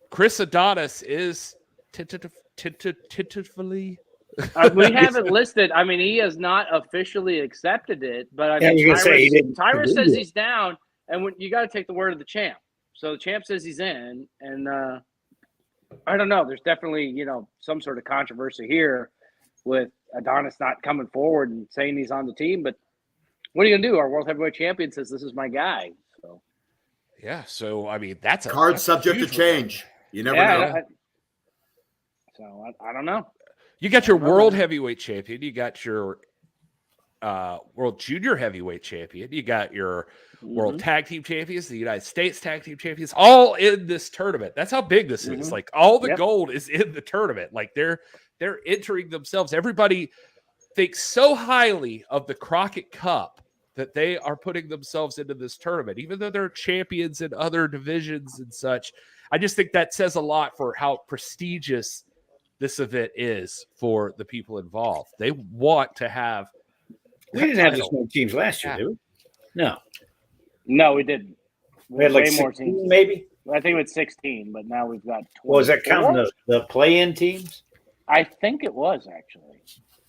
Chris Adonis is tentatively. We have it listed. I mean, he has not officially accepted it, but I mean, Tyrus says he's down, and you got to take the word of the champ. So the champ says he's in, and I don't know. There's definitely some sort of controversy here with Adonis not coming forward and saying he's on the team. But what are you gonna do? Our world heavyweight champion says this is my guy. So yeah. So I mean, that's a card subject to change. You never know. So I don't know. You got your world heavyweight champion. You got your world junior heavyweight champion. You got your world tag team champions, the United States tag team champions, all in this tournament. That's how big this is. Like all the gold is in the tournament. Like they're entering themselves. Everybody thinks so highly of the Crockett Cup that they are putting themselves into this tournament, even though they're champions in other divisions and such. I just think that says a lot for how prestigious this event is for the people involved. They want to have. We didn't have this many teams last year, did we? No, we didn't. We had like way more 16, teams. maybe. I think it was 16, but now we've got 24. Was that counting the play-in teams? I think it was actually.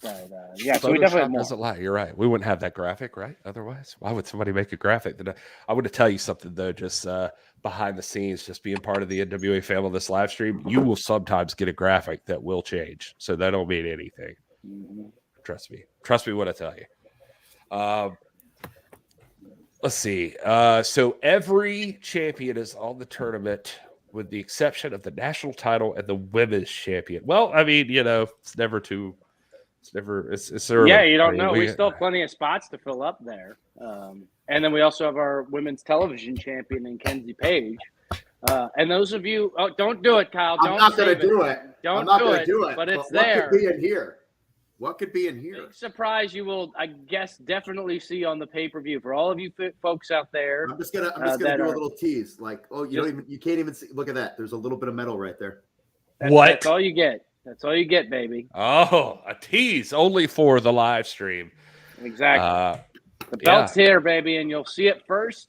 But yeah, so we Photoshop definitely have more. doesn't lie. You're right. We wouldn't have that graphic, right? Otherwise, why would somebody make a graphic? I want to tell you something though, just behind the scenes, just being part of the NWA family, this live stream, you will sometimes get a graphic that will change. So that don't mean anything. Mm-hmm. Trust me when I tell you. Let's see. So every champion is on the tournament, with the exception of the national title and the women's champion. Well, I mean, it's never too. It's early. Yeah, you don't know. We still have plenty of spots to fill up there. And then we also have our women's television champion in Kenzie Page. And those of you, don't do it, Kyle. I'm not going to do it. Don't I'm not going to do do it. it. But it's what there. Could be in here? What could be in here? Big surprise you will, I guess, definitely see on the pay-per-view. For all of you folks out there. I'm just gonna do a little tease. Like, you can't even see. Look at that. There's a little bit of metal right there. That's all you get. That's all you get, baby. Oh, a tease only for the live stream. Exactly. The belt's here, baby, and you'll see it first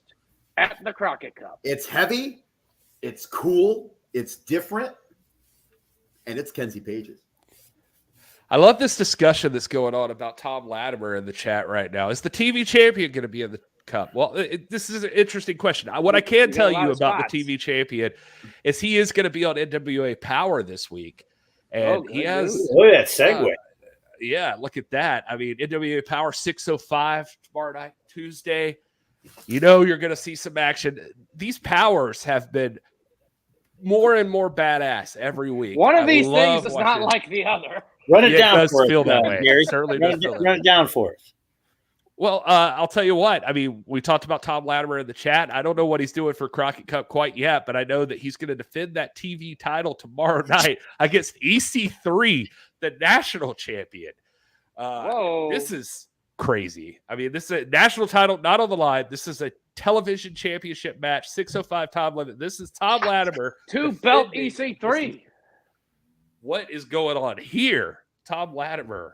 at the Crockett Cup. It's heavy, it's cool, it's different, and it's Kenzie Page's. I love this discussion that's going on about Tom Latimer in the chat right now. Is the TV champion going to be in the Cup? Well, this is an interesting question. What I can tell you about the TV champion is he is going to be on NWA Power this week. And he has look at that segue. Yeah, look at that. I mean, NWA Power 6:05 tomorrow night, Tuesday. You're going to see some action. These powers have been more and more badass every week. One of these things is not like the other. Run it down for us, feel that way. Gary. Certainly run it down for us. Well, I'll tell you what. I mean, we talked about Tom Latimer in the chat. I don't know what he's doing for Crockett Cup quite yet, but I know that he's going to defend that TV title tomorrow night against EC3, the national champion. This is crazy. I mean, this is a national title, not on the line. This is a television championship match, 6:05 time limit. This is Tom Latimer. 2-belt EC3. What is going on here? Tom Latimer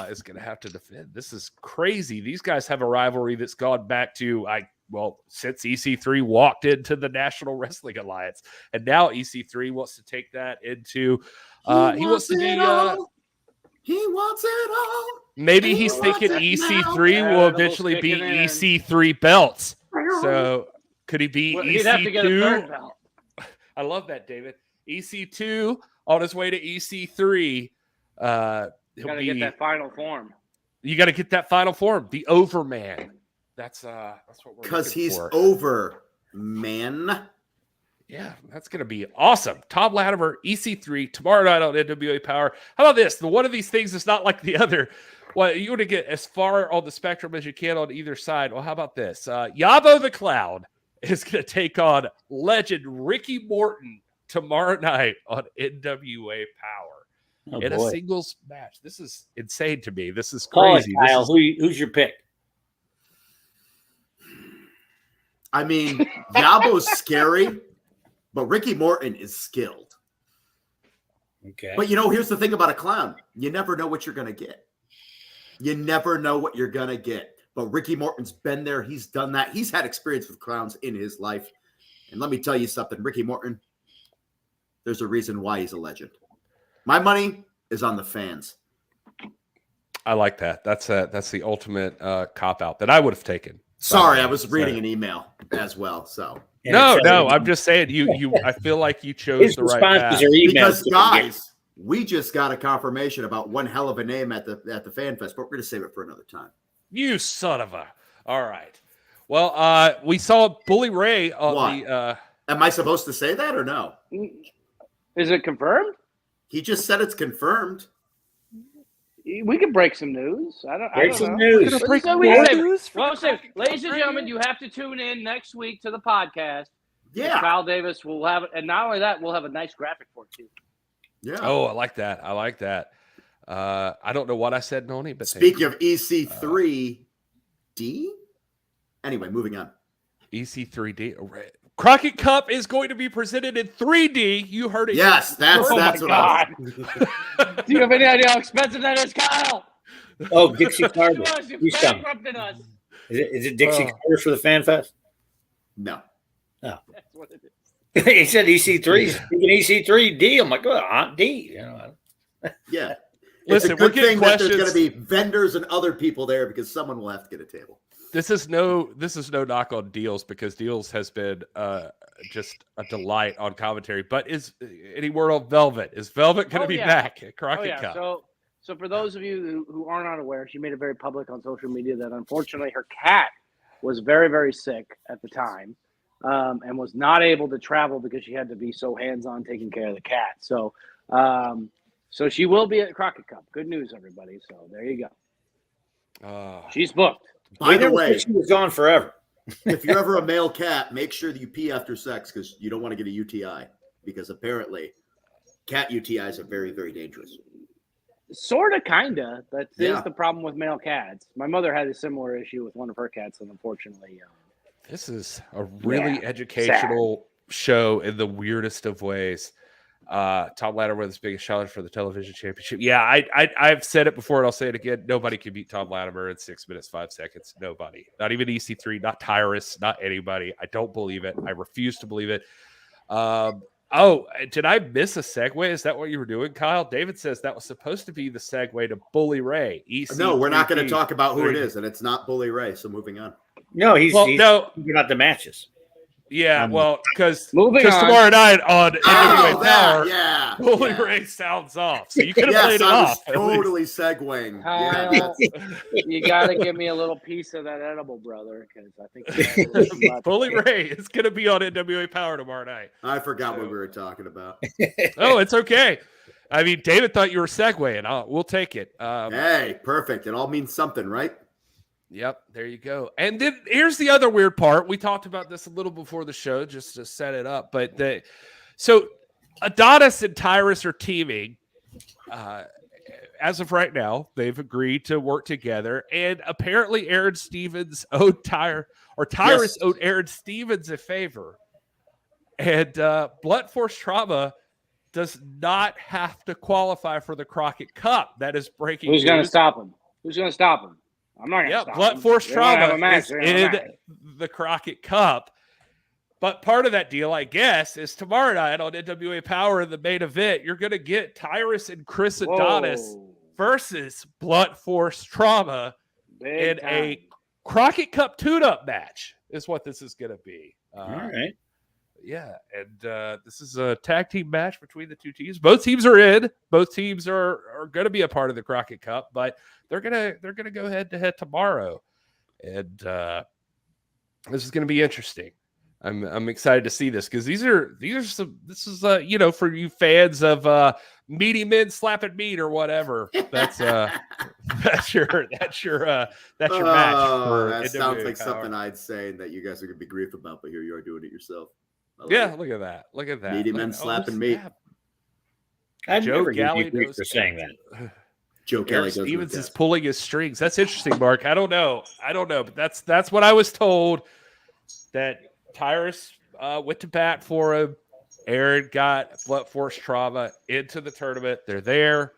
is going to have to defend. This is crazy. These guys have a rivalry that's gone back to, since EC3 walked into the National Wrestling Alliance. And now EC3 wants to take that into, he wants to be, he wants it all. Maybe he's thinking EC3 will eventually be EC3 belts. So could he be EC2? He'd have to get a third belt. I love that, David. EC2 on his way to EC3. You got to get that final form. You got to get that final form. The Overman. That's what we're because he's for. over, man. Yeah, that's gonna be awesome. Tom Latimer, EC3 tomorrow night on NWA Power. How about this? One of these things is not like the other. Well, you want to get as far on the spectrum as you can on either side. Well, how about this? Yabo the Clown is going to take on legend Ricky Morton tomorrow night on NWA Power in a singles match. This is insane to me. This is crazy. Kyle, who's your pick? I mean, Yabo's scary, but Ricky Morton is skilled. Okay. But here's the thing about a clown. You never know what you're going to get. You never know what you're going to get. But Ricky Morton's been there. He's done that. He's had experience with clowns in his life. And let me tell you something, Ricky Morton, there's a reason why he's a legend. My money is on the fans. I like that. That's the ultimate cop-out that I would have taken. Sorry, I was reading an email as well. So No, I'm just saying you I feel like you chose the right path. Because guys, we just got a confirmation about one hell of a name at the Fan Fest, but we're going to save it for another time. You son of a. All right. Well, we saw Bully Ray on the. Am I supposed to say that or no? Is it confirmed? He just said it's confirmed. We could break some news. I don't know. News. Ladies and gentlemen, you have to tune in next week to the podcast. Yeah. Kyle Davis will have it. And not only that, we'll have a nice graphic for it too. Yeah. Oh, I like that. I don't know what I said, Noni, but speaking of EC3D. Anyway, moving on. EC3D. Crockett Cup is going to be presented in 3D. You heard it. Yes, that's what I was. Do you have any idea how expensive that is, Kyle? Oh, Dixie Carter. He's coming. Us. Is it Dixie Carter for the Fan Fest? No. No. That's what it is. He said EC3. Speaking EC3D, I'm like, well, Aunt D. Yeah. Listen, it's a good we're getting thing that there's questions. going to be vendors and other people there because someone will have to get a table. This is no knock on Deals, because Deals has been just a delight on commentary. But is any word on Velvet? Is Velvet going to be back at Crockett Cup? So for those of you who are not aware, she made it very public on social media that unfortunately her cat was very, very sick at the time, and was not able to travel because she had to be so hands-on taking care of the cat. So so she will be at Crockett Cup. Good news, everybody. So there you go. She's booked. By the way, she was gone forever. If you're ever a male cat, make sure that you pee after sex because you don't want to get a UTI, because apparently cat UTIs are very, very dangerous. Sort of, kind of. That is the problem with male cats. My mother had a similar issue with one of her cats, and unfortunately, this is a really educational show in the weirdest of ways. Tom Latimer with his biggest challenge for the television championship. Yeah, I've said it before and I'll say it again. Nobody can beat Tom Latimer in 6 minutes, 5 seconds. Nobody. Not even EC3, not Tyrus, not anybody. I don't believe it. I refuse to believe it. Oh, did I miss a segue? Is that what you were doing, Kyle? David says that was supposed to be the segue to Bully Ray. No, we're not going to talk about who it is, and it's not Bully Ray, so moving on. No, he's about the matches. Yeah, well, because tomorrow night on NWA Power, Bully Ray sounds off. So you could have played it off. Totally segueing. Kyle, you got to give me a little piece of that edible, brother, because I think Bully Ray is going to be on NWA Power tomorrow night. I forgot what we were talking about. Oh, it's okay. I mean, David thought you were segueing. We'll take it. Hey, perfect. It all means something, right? Yep, there you go. And then here's the other weird part. We talked about this a little before the show just to set it up. But so Adonis and Tyrus are teaming. As of right now, they've agreed to work together. And apparently Aaron Stevens owed Tyrus owed Aaron Stevens a favor. And Blunt Force Trauma does not have to qualify for the Crockett Cup. That is breaking news. Who's going to stop him? Who's going to stop him? I'm not going to stop him. Blunt Force Trauma is in the Crockett Cup. But part of that deal, I guess, is tomorrow night on NWA Power in the main event, you're going to get Tyrus and Chris Adonis versus Blunt Force Trauma in a Crockett Cup tune-up match is what this is going to be. All right. Yeah, and this is a tag team match between the two teams. Both teams are in. Both teams are going to be a part of the Crockett Cup, but they're gonna go head to head tomorrow, and this is going to be interesting. I'm excited to see this because this is for you fans of meaty men slapping meat or whatever. That's your match. For that sounds like Power. something I'd say that you guys are going to be grief about, but here you are doing it yourself. Yeah, look at that. Look at that. Meaty men slapping meat. Joe Galley knows for saying that. Joe Kelly Stevens is pulling his strings. That's interesting, Mark. I don't know, but that's what I was told. That Tyrus went to bat for him. Aaron got Blunt Force Trauma into the tournament. They're there,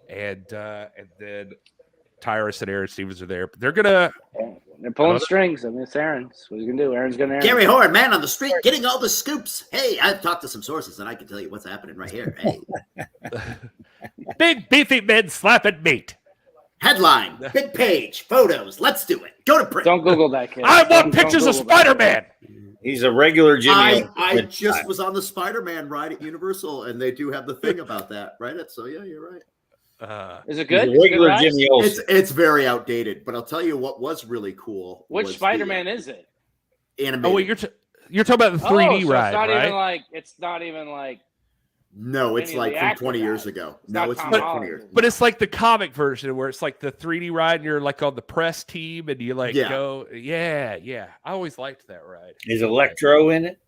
and then Tyrus and Aaron Stevens are there. But they're pulling strings. I mean, it's Aaron. That's what he's gonna do. Aaron's gonna. Gary Horn, man on the street, getting all the scoops. Hey, I've talked to some sources, and I can tell you what's happening right here. Hey, big beefy men slapping meat. Headline, big page, photos. Let's do it. Go to print. Don't Google that, kid. I want pictures of Spider-Man. He's a regular Jimmy. I just was on the Spider-Man ride at Universal, and they do have the thing about that, right? So yeah, you're right. Is it good? Regular Jimmy Olsen. It's very outdated, but I'll tell you what was really cool. Which Spider-Man is it? Animated. Oh wait, you're talking about the 3D ride, right? It's not even like. No, it's like from 20 years ago. No, it's not 20 years. But it's like the comic version where it's like the 3D ride, and you're like on the press team, and you go. Yeah. I always liked that ride. Is Electro in it?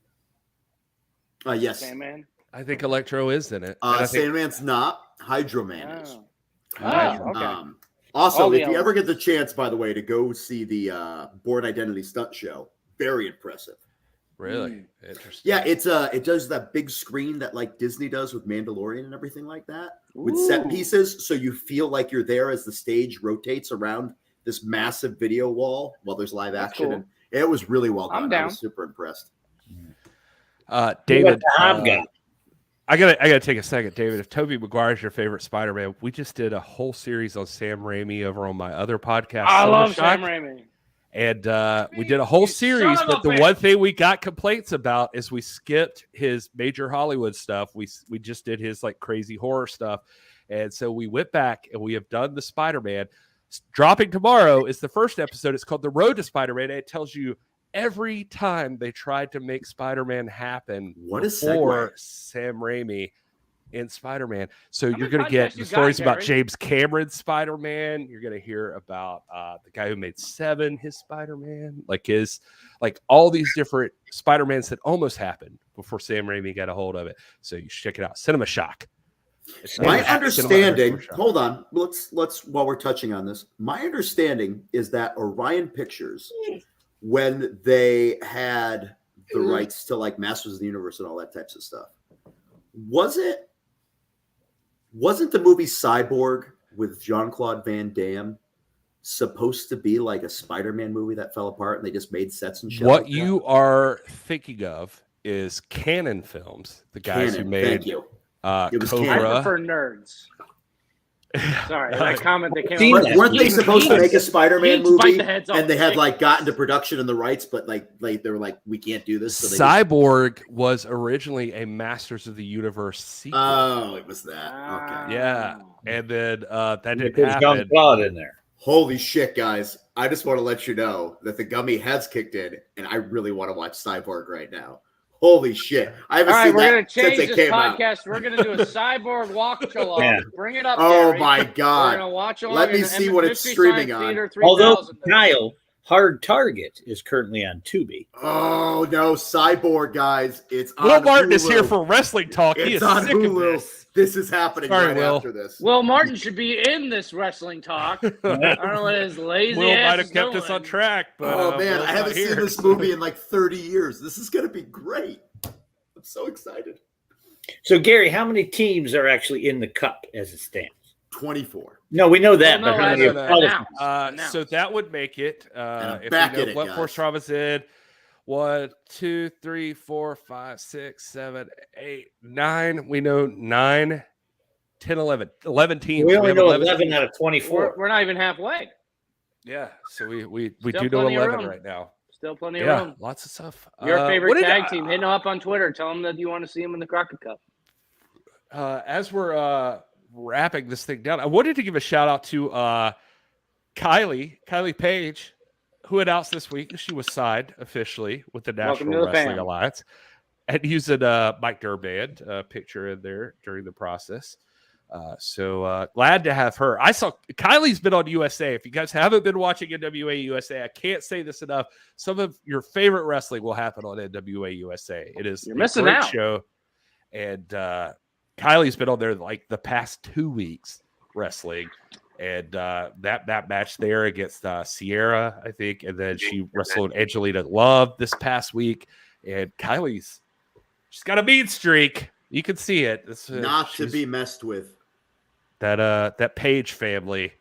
Yes. Sandman? I think Electro is in it. Sandman's not. Hydro Man is. Okay. Also, if you ever get the chance, by the way, to go see the Born Identity stunt show, very impressive. Really interesting. Yeah, it does that big screen that like Disney does with Mandalorian and everything like that with set pieces, so you feel like you're there as the stage rotates around this massive video wall while there's live action. Cool. And it was really well done. I'm down. I was super impressed. David, I gotta take a second, David. If Tobey Maguire is your favorite Spider-Man, we just did a whole series on Sam Raimi over on my other podcast. I love Sam Raimi. And we did a whole series, but the one thing we got complaints about is we skipped his major Hollywood stuff. We just did his like crazy horror stuff. And so we went back and we have done the Spider-Man. Dropping tomorrow is the first episode. It's called The Road to Spider-Man. And it tells you every time they tried to make Spider-Man happen before Sam Raimi in Spider-Man. So you're going to get the stories about James Cameron's Spider-Man. You're going to hear about the guy who made Seven, his Spider-Man, like all these different Spider-Mans that almost happened before Sam Raimi got a hold of it. So you should check it out. Cinema Shock. My understanding, hold on, let's while we're touching on this, my understanding is that Orion Pictures, when they had the rights to like Masters of the Universe and all that types of stuff, wasn't the movie Cyborg with Jean-Claude Van Damme supposed to be like a Spider-Man movie that fell apart and they just made sets and shit? What you are thinking of is Canon Films, the guys who made Thank you. It was Cobra. For nerds. Sorry, that comment that came out. Weren't they supposed to make a Spider-Man movie and they had like got into production and the rights, but like they were like, we can't do this. So Cyborg was originally a Masters of the Universe sequel. Oh, it was that. Okay. Yeah. And then that didn't happen. In there. Holy shit, guys. I just want to let you know that the gummy has kicked in and I really want to watch Cyborg right now. Holy shit. I haven't seen that since it came out. We're going to do a Cyborg watch-along. Yeah. Bring it up, Oh, Gary. my God. We're going to watch along. Let me see what it's streaming on. Although, Kyle, Hard Target is currently on Tubi. Oh, no. Cyborg, guys. It's on Will Martin Hulu. is here for wrestling talk. It's he is on sick Hulu. of this. This is happening after this. Will Martin should be in this wrestling talk. I don't know what his lazy Will ass might have is kept doing. us on track. But, oh, man. Will's I haven't not here. seen this movie in like 30 years. This is going to be great. I'm so excited. So, Gary, how many teams are actually in the cup as it stands? 24. No, we know that. Well, but no, how I many know are that. So that would make it. If back we in know it, what guys. Force Travis in, 1, 2, 3, 4, 5, 6, 7, 8, 9. We know 9, 10, 11. 11 teams. We only know 11 11 out of 24. We're not even halfway. Yeah. So we Still do know plenty of 11 room. right now. Still plenty of Yeah, room. lots of stuff. Your what favorite did tag team. Hit them up on Twitter. Tell them that you want to see them in the Crockett Cup. As we're wrapping this thing down, I wanted to give a shout out to Kylie Page, who announced this week that she was signed officially with the National Wrestling Alliance, and using Mike Durband picture in there during the process. So glad to have her. I saw Kylie's been on USA. If you guys haven't been watching NWA USA, I can't say this enough. Some of your favorite wrestling will happen on NWA USA. It is You're missing great out. show, and Kylie's been on there like the past 2 weeks wrestling, and that match there against Sierra, I think, and then she wrestled Angelina Love this past week, and she's got a mean streak. You can see it. It's, Not to be messed with. That Page family,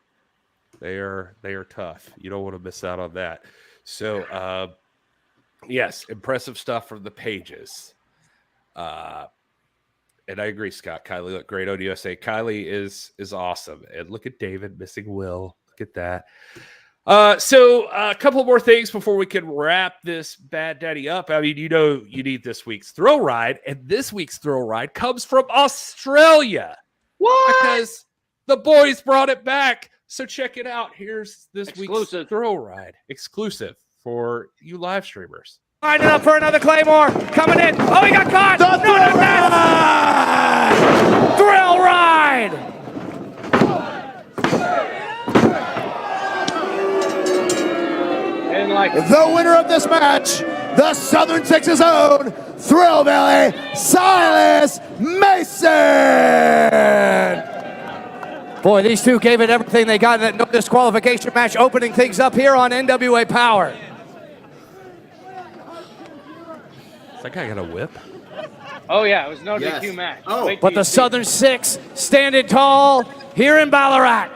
they are tough. You don't want to miss out on that. So, yes, impressive stuff from the Pages. And I agree, Scott. Kylie looked great on USA. Kylie is awesome. And look at David missing Will. Look at that. So a couple more things before we can wrap this Bad Daddy up. I mean, you need this week's thrill ride, and this week's thrill ride comes from Australia. What? Because the boys brought it back. So check it out. Here's this week's thrill ride, exclusive for you live streamers. Lining up for another Claymore. Coming in. Oh, he got caught. Thrill ride. The winner of this match, the Southern Texas own Thrill Valley, Silas Mason. Boy, these two gave it everything they got in that no disqualification match, opening things up here on NWA Power. That guy got a whip. Oh, yeah. It was no DQ match. Oh. But the Southern Six standing tall here in Ballarat.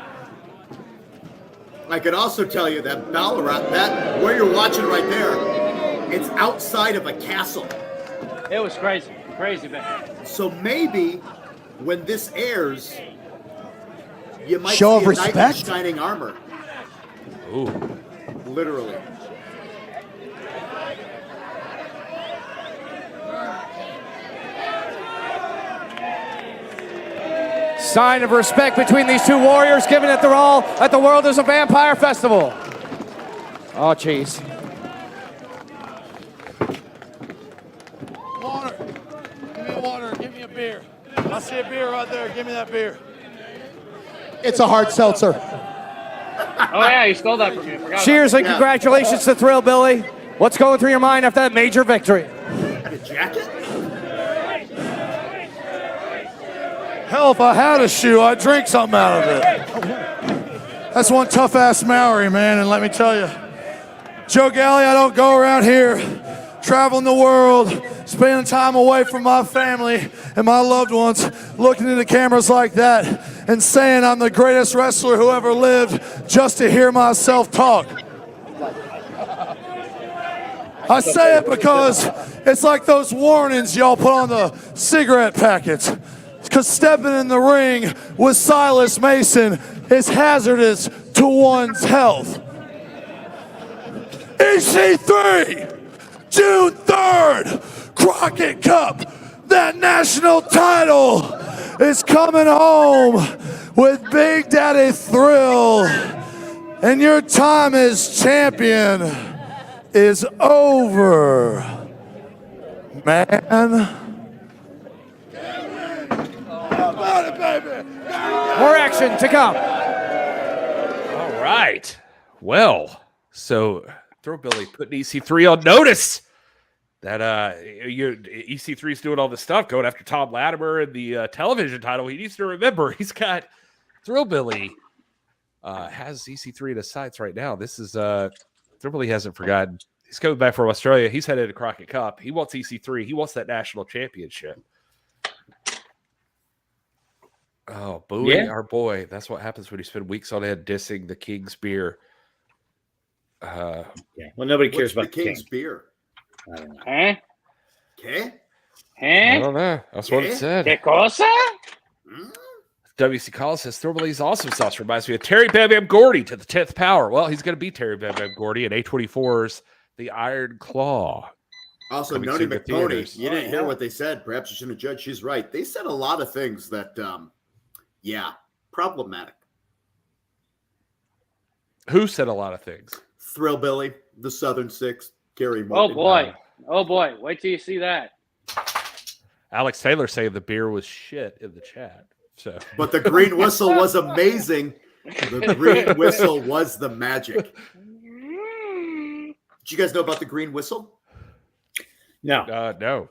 I could also tell you that Ballarat, where you're watching right there, it's outside of a castle. It was crazy. Crazy big. So maybe when this airs, you might Show see of a knight in respect? shining armor. Ooh. Literally. Sign of respect between these two warriors, given that they're all at the World is a Vampire Festival. Oh, jeez. Water. Give me a water. Give me a beer. I see a beer right there. Give me that beer. It's a hard seltzer. Oh, yeah, you stole that from me. I forgot Cheers about and that. congratulations to Thrill Billy. What's going through your mind after that major victory? And a jacket? Hell, if I had a shoe, I'd drink something out of it. That's one tough-ass Maori, man, and let me tell you, Joe Galley, I don't go around here traveling the world, spending time away from my family and my loved ones, looking into cameras like that and saying I'm the greatest wrestler who ever lived just to hear myself talk. I say it because it's like those warnings y'all put on the cigarette packets. Because stepping in the ring with Silas Mason is hazardous to one's health. EC3, June 3rd, Crockett Cup. That national title is coming home with Big Daddy Thrill. And your time as champion is over, man. More action to come. All right. Well, so Throwbilly putting EC3 on notice that EC3 is doing all this stuff, going after Tom Latimer and the television title. He needs to remember he's got Throwbilly has EC3 in his sights right now. This is Throwbilly hasn't forgotten. He's coming back from Australia. He's headed to Crockett Cup. He wants EC3. He wants that national championship. Oh, Bowie, our boy. That's what happens when you spend weeks on end dissing the King's beer. Well, nobody cares about the King's beer. I don't know. Huh? Okay. I don't know. That's what it said. ¿Qué cosa? WC Collins says Throwbilly's awesome sauce reminds me of Terry Bam Bam Gordy to the 10th power. Well, he's going to be Terry Bam Bam Gordy in A24's The Iron Claw. Also, Coming Noni soon to McPony, theaters. you didn't hear what they said. Perhaps you shouldn't have judged. She's right. They said a lot of things that, problematic. Who said a lot of things? Thrillbilly, the Southern Six, Gary Oh, Morgan. boy. Oh, boy. Wait till you see that. Alex Taylor saying the beer was shit in the chat. So, But the green whistle was amazing. The green whistle was the magic. Did you guys know about the green whistle? No. No.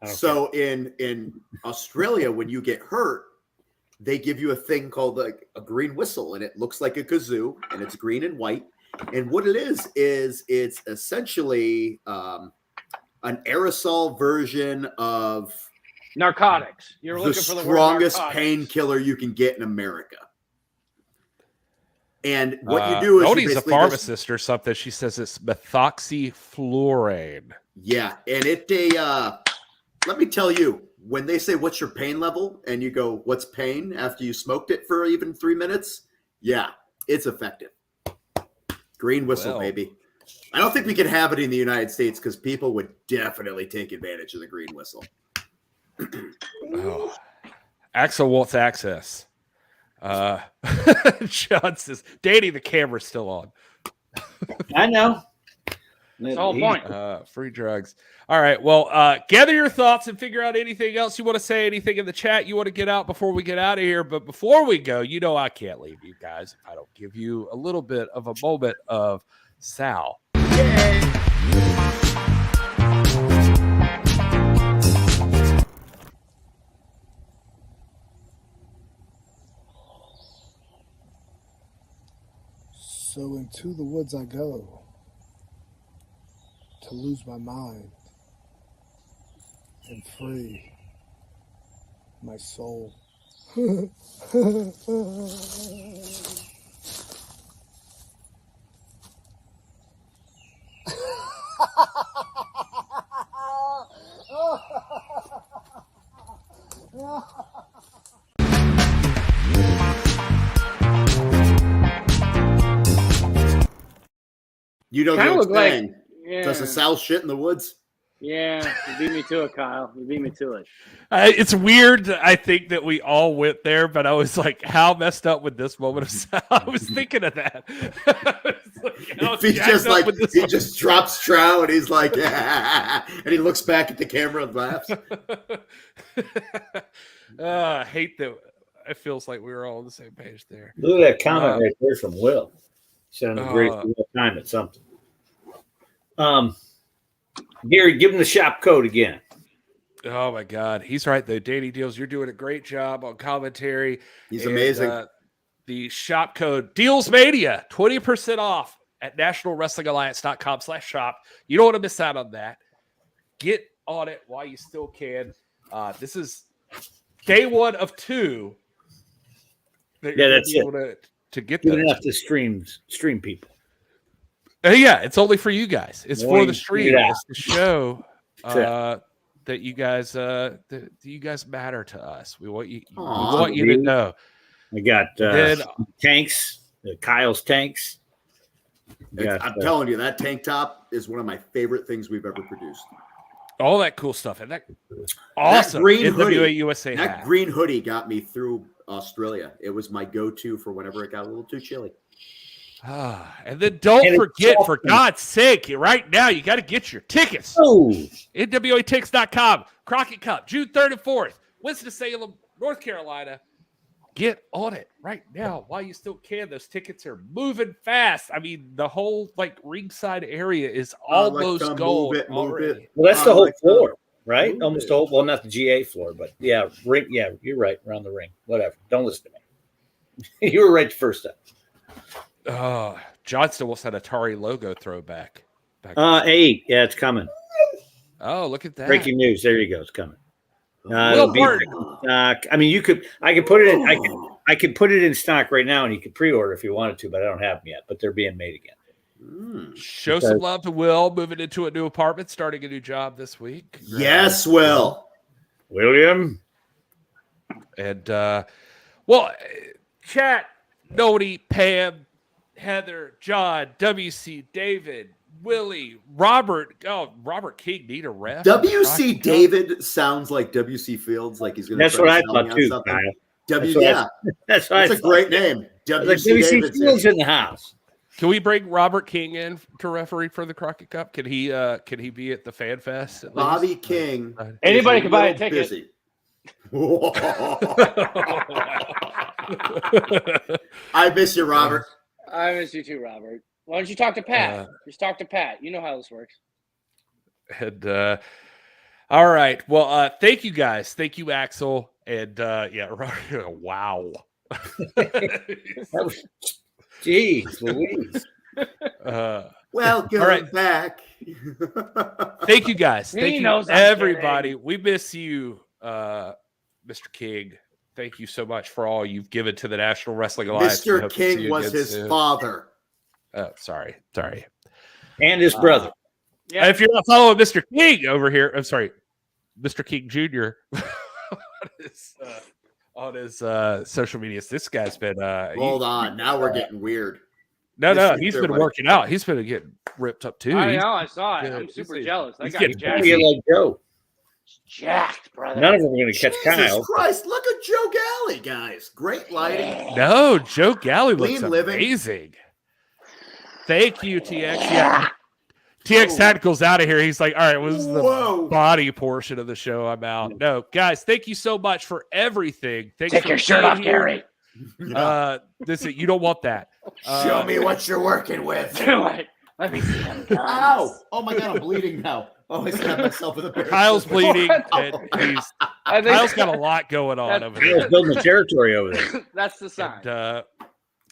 So in Australia, when you get hurt, they give you a thing called a green whistle, and it looks like a kazoo, and it's green and white. And what it is it's essentially an aerosol version of narcotics. You're the looking for the strongest word painkiller you can get in America. And what you do is Cody's you a pharmacist or something. She says it's methoxyfluorine. Yeah, and let me tell you, when they say what's your pain level, and you go, what's pain after you smoked it for even 3 minutes? Yeah, it's effective. Green whistle, baby. I don't think we can have it in the United States because people would definitely take advantage of the green whistle. Axel wants access. John says, Danny, the camera's still on. I know. That's the whole point. Free drugs. All right. Well, gather your thoughts and figure out anything else you want to say, anything in the chat you want to get out before we get out of here. But before we go, you know I can't leave you guys if I don't give you a little bit of a moment of Sal. So into the woods I go to lose my mind and free my soul. You know Kinda the old look like- saying, yeah. does the South shit in the woods? Yeah, you beat me to it, Kyle. You beat me to it. It's weird, I think, that we all went there, but I was like, how messed up with this moment of sound? I was thinking of that. If he's just like, he just drops trow and he's like, and he looks back at the camera and laughs. I hate that. It feels like we were all on the same page there. Look at that comment right there from Will. He said, I'm a great time at something. Gary, give him the shop code again. Oh my God, he's right though. Danny Deals, you're doing a great job on commentary. He's amazing. The shop code DealsMania, 20% off at nationalwrestlingalliance.com/shop. You don't want to miss out on that. Get on it while you still can. This is day 1 of 2. That's it. To get good those. enough to stream people. Yeah, it's only for you guys. It's for the stream. Yeah. It's the show that you guys that you guys matter to us. We want you. We want you to know. I got tanks, Kyle's tanks. I'm telling you, that tank top is one of my favorite things we've ever produced. All that cool stuff, and that awesome green NWA hoodie, USA that hat. green hoodie got me through Australia. It was my go-to for whenever it got a little too chilly. And then don't forget, for God's sake, right now, you got to get your tickets. NWATix.com, Crockett Cup, June 3rd and 4th, Winston-Salem, North Carolina. Get on it right now while you still can. Those tickets are moving fast. I mean, the whole ringside area is almost gold already. Well, that's the whole floor, right? Almost the whole. Well, not the GA floor, but yeah, ring. Yeah, you're right. Around the ring, whatever. Don't listen to me. You were right the first time. John still wants that Atari logo throwback. 8. Yeah, it's coming. Oh, look at that! Breaking news. There you go. It's coming. I mean, I could put it in. I could put it in stock right now, and you could pre-order if you wanted to, but I don't have them yet. But they're being made again. Show some love to Will, moving into a new apartment, starting a new job this week. Yes, Will. William. And chat, Nody, Pam, Heather, John, WC, David, Willie, Robert. Oh, Robert King need a ref. WC David sounds like WC Fields, like he's going to. That's what I thought too, Kyle. That's a great name. WC Fields in the house. Can we bring Robert King in to referee for the Crockett Cup? Can he be at the Fan Fest? At Bobby least? King. Anybody can buy a ticket. Busy. I miss you, Robert. I miss you too, Robert. Why don't you talk to Pat? Just talk to Pat. You know how this works. And all right. Well, thank you guys. Thank you, Axel. And wow. Jeez Louise. Welcome back. Thank you guys. Thank you, knows I'm everybody. We miss you, Mr. King. Thank you so much for all you've given to the National Wrestling Alliance. Mr. King was his father. Oh, sorry. And his brother. Yeah. If you're not following Mr. King over here, I'm sorry, Mr. King Jr. on his social medias. This guy's been hold on. Now we're getting weird. No, he's been working out. He's been getting ripped up too. I know, I saw it. I'm super jealous. That guy's jacked. Like Joe. Jacked, brother. None of them are going to catch Kyle. Jesus Christ, look at Joe Galley, guys. Great lighting. No, Joe Galley looks living. amazing. Thank you, TX. Yeah. TX Tactical's out of here. He's like, all right, well, this is the body portion of the show. I'm out. No, guys, thank you so much for everything. Take your shirt off, Gary. You don't want that. Show me what you're working with. Do it. Let me see them. Ow! Oh my God, I'm bleeding now. Oh, I stabbed myself with a pair. Kyle's bleeding. And Kyle's got a lot going on over there. Kyle's building the territory over there. That's the sign.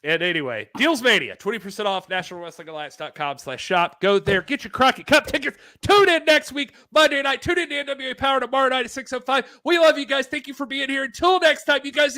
And anyway, Dealsmania, 20% off, nationalwrestlingalliance.com/shop. Go there, get your Crockett Cup tickets. Tune in next week, Monday night. Tune in to NWA Power tomorrow night at 6:05. We love you guys. Thank you for being here. Until next time, you guys.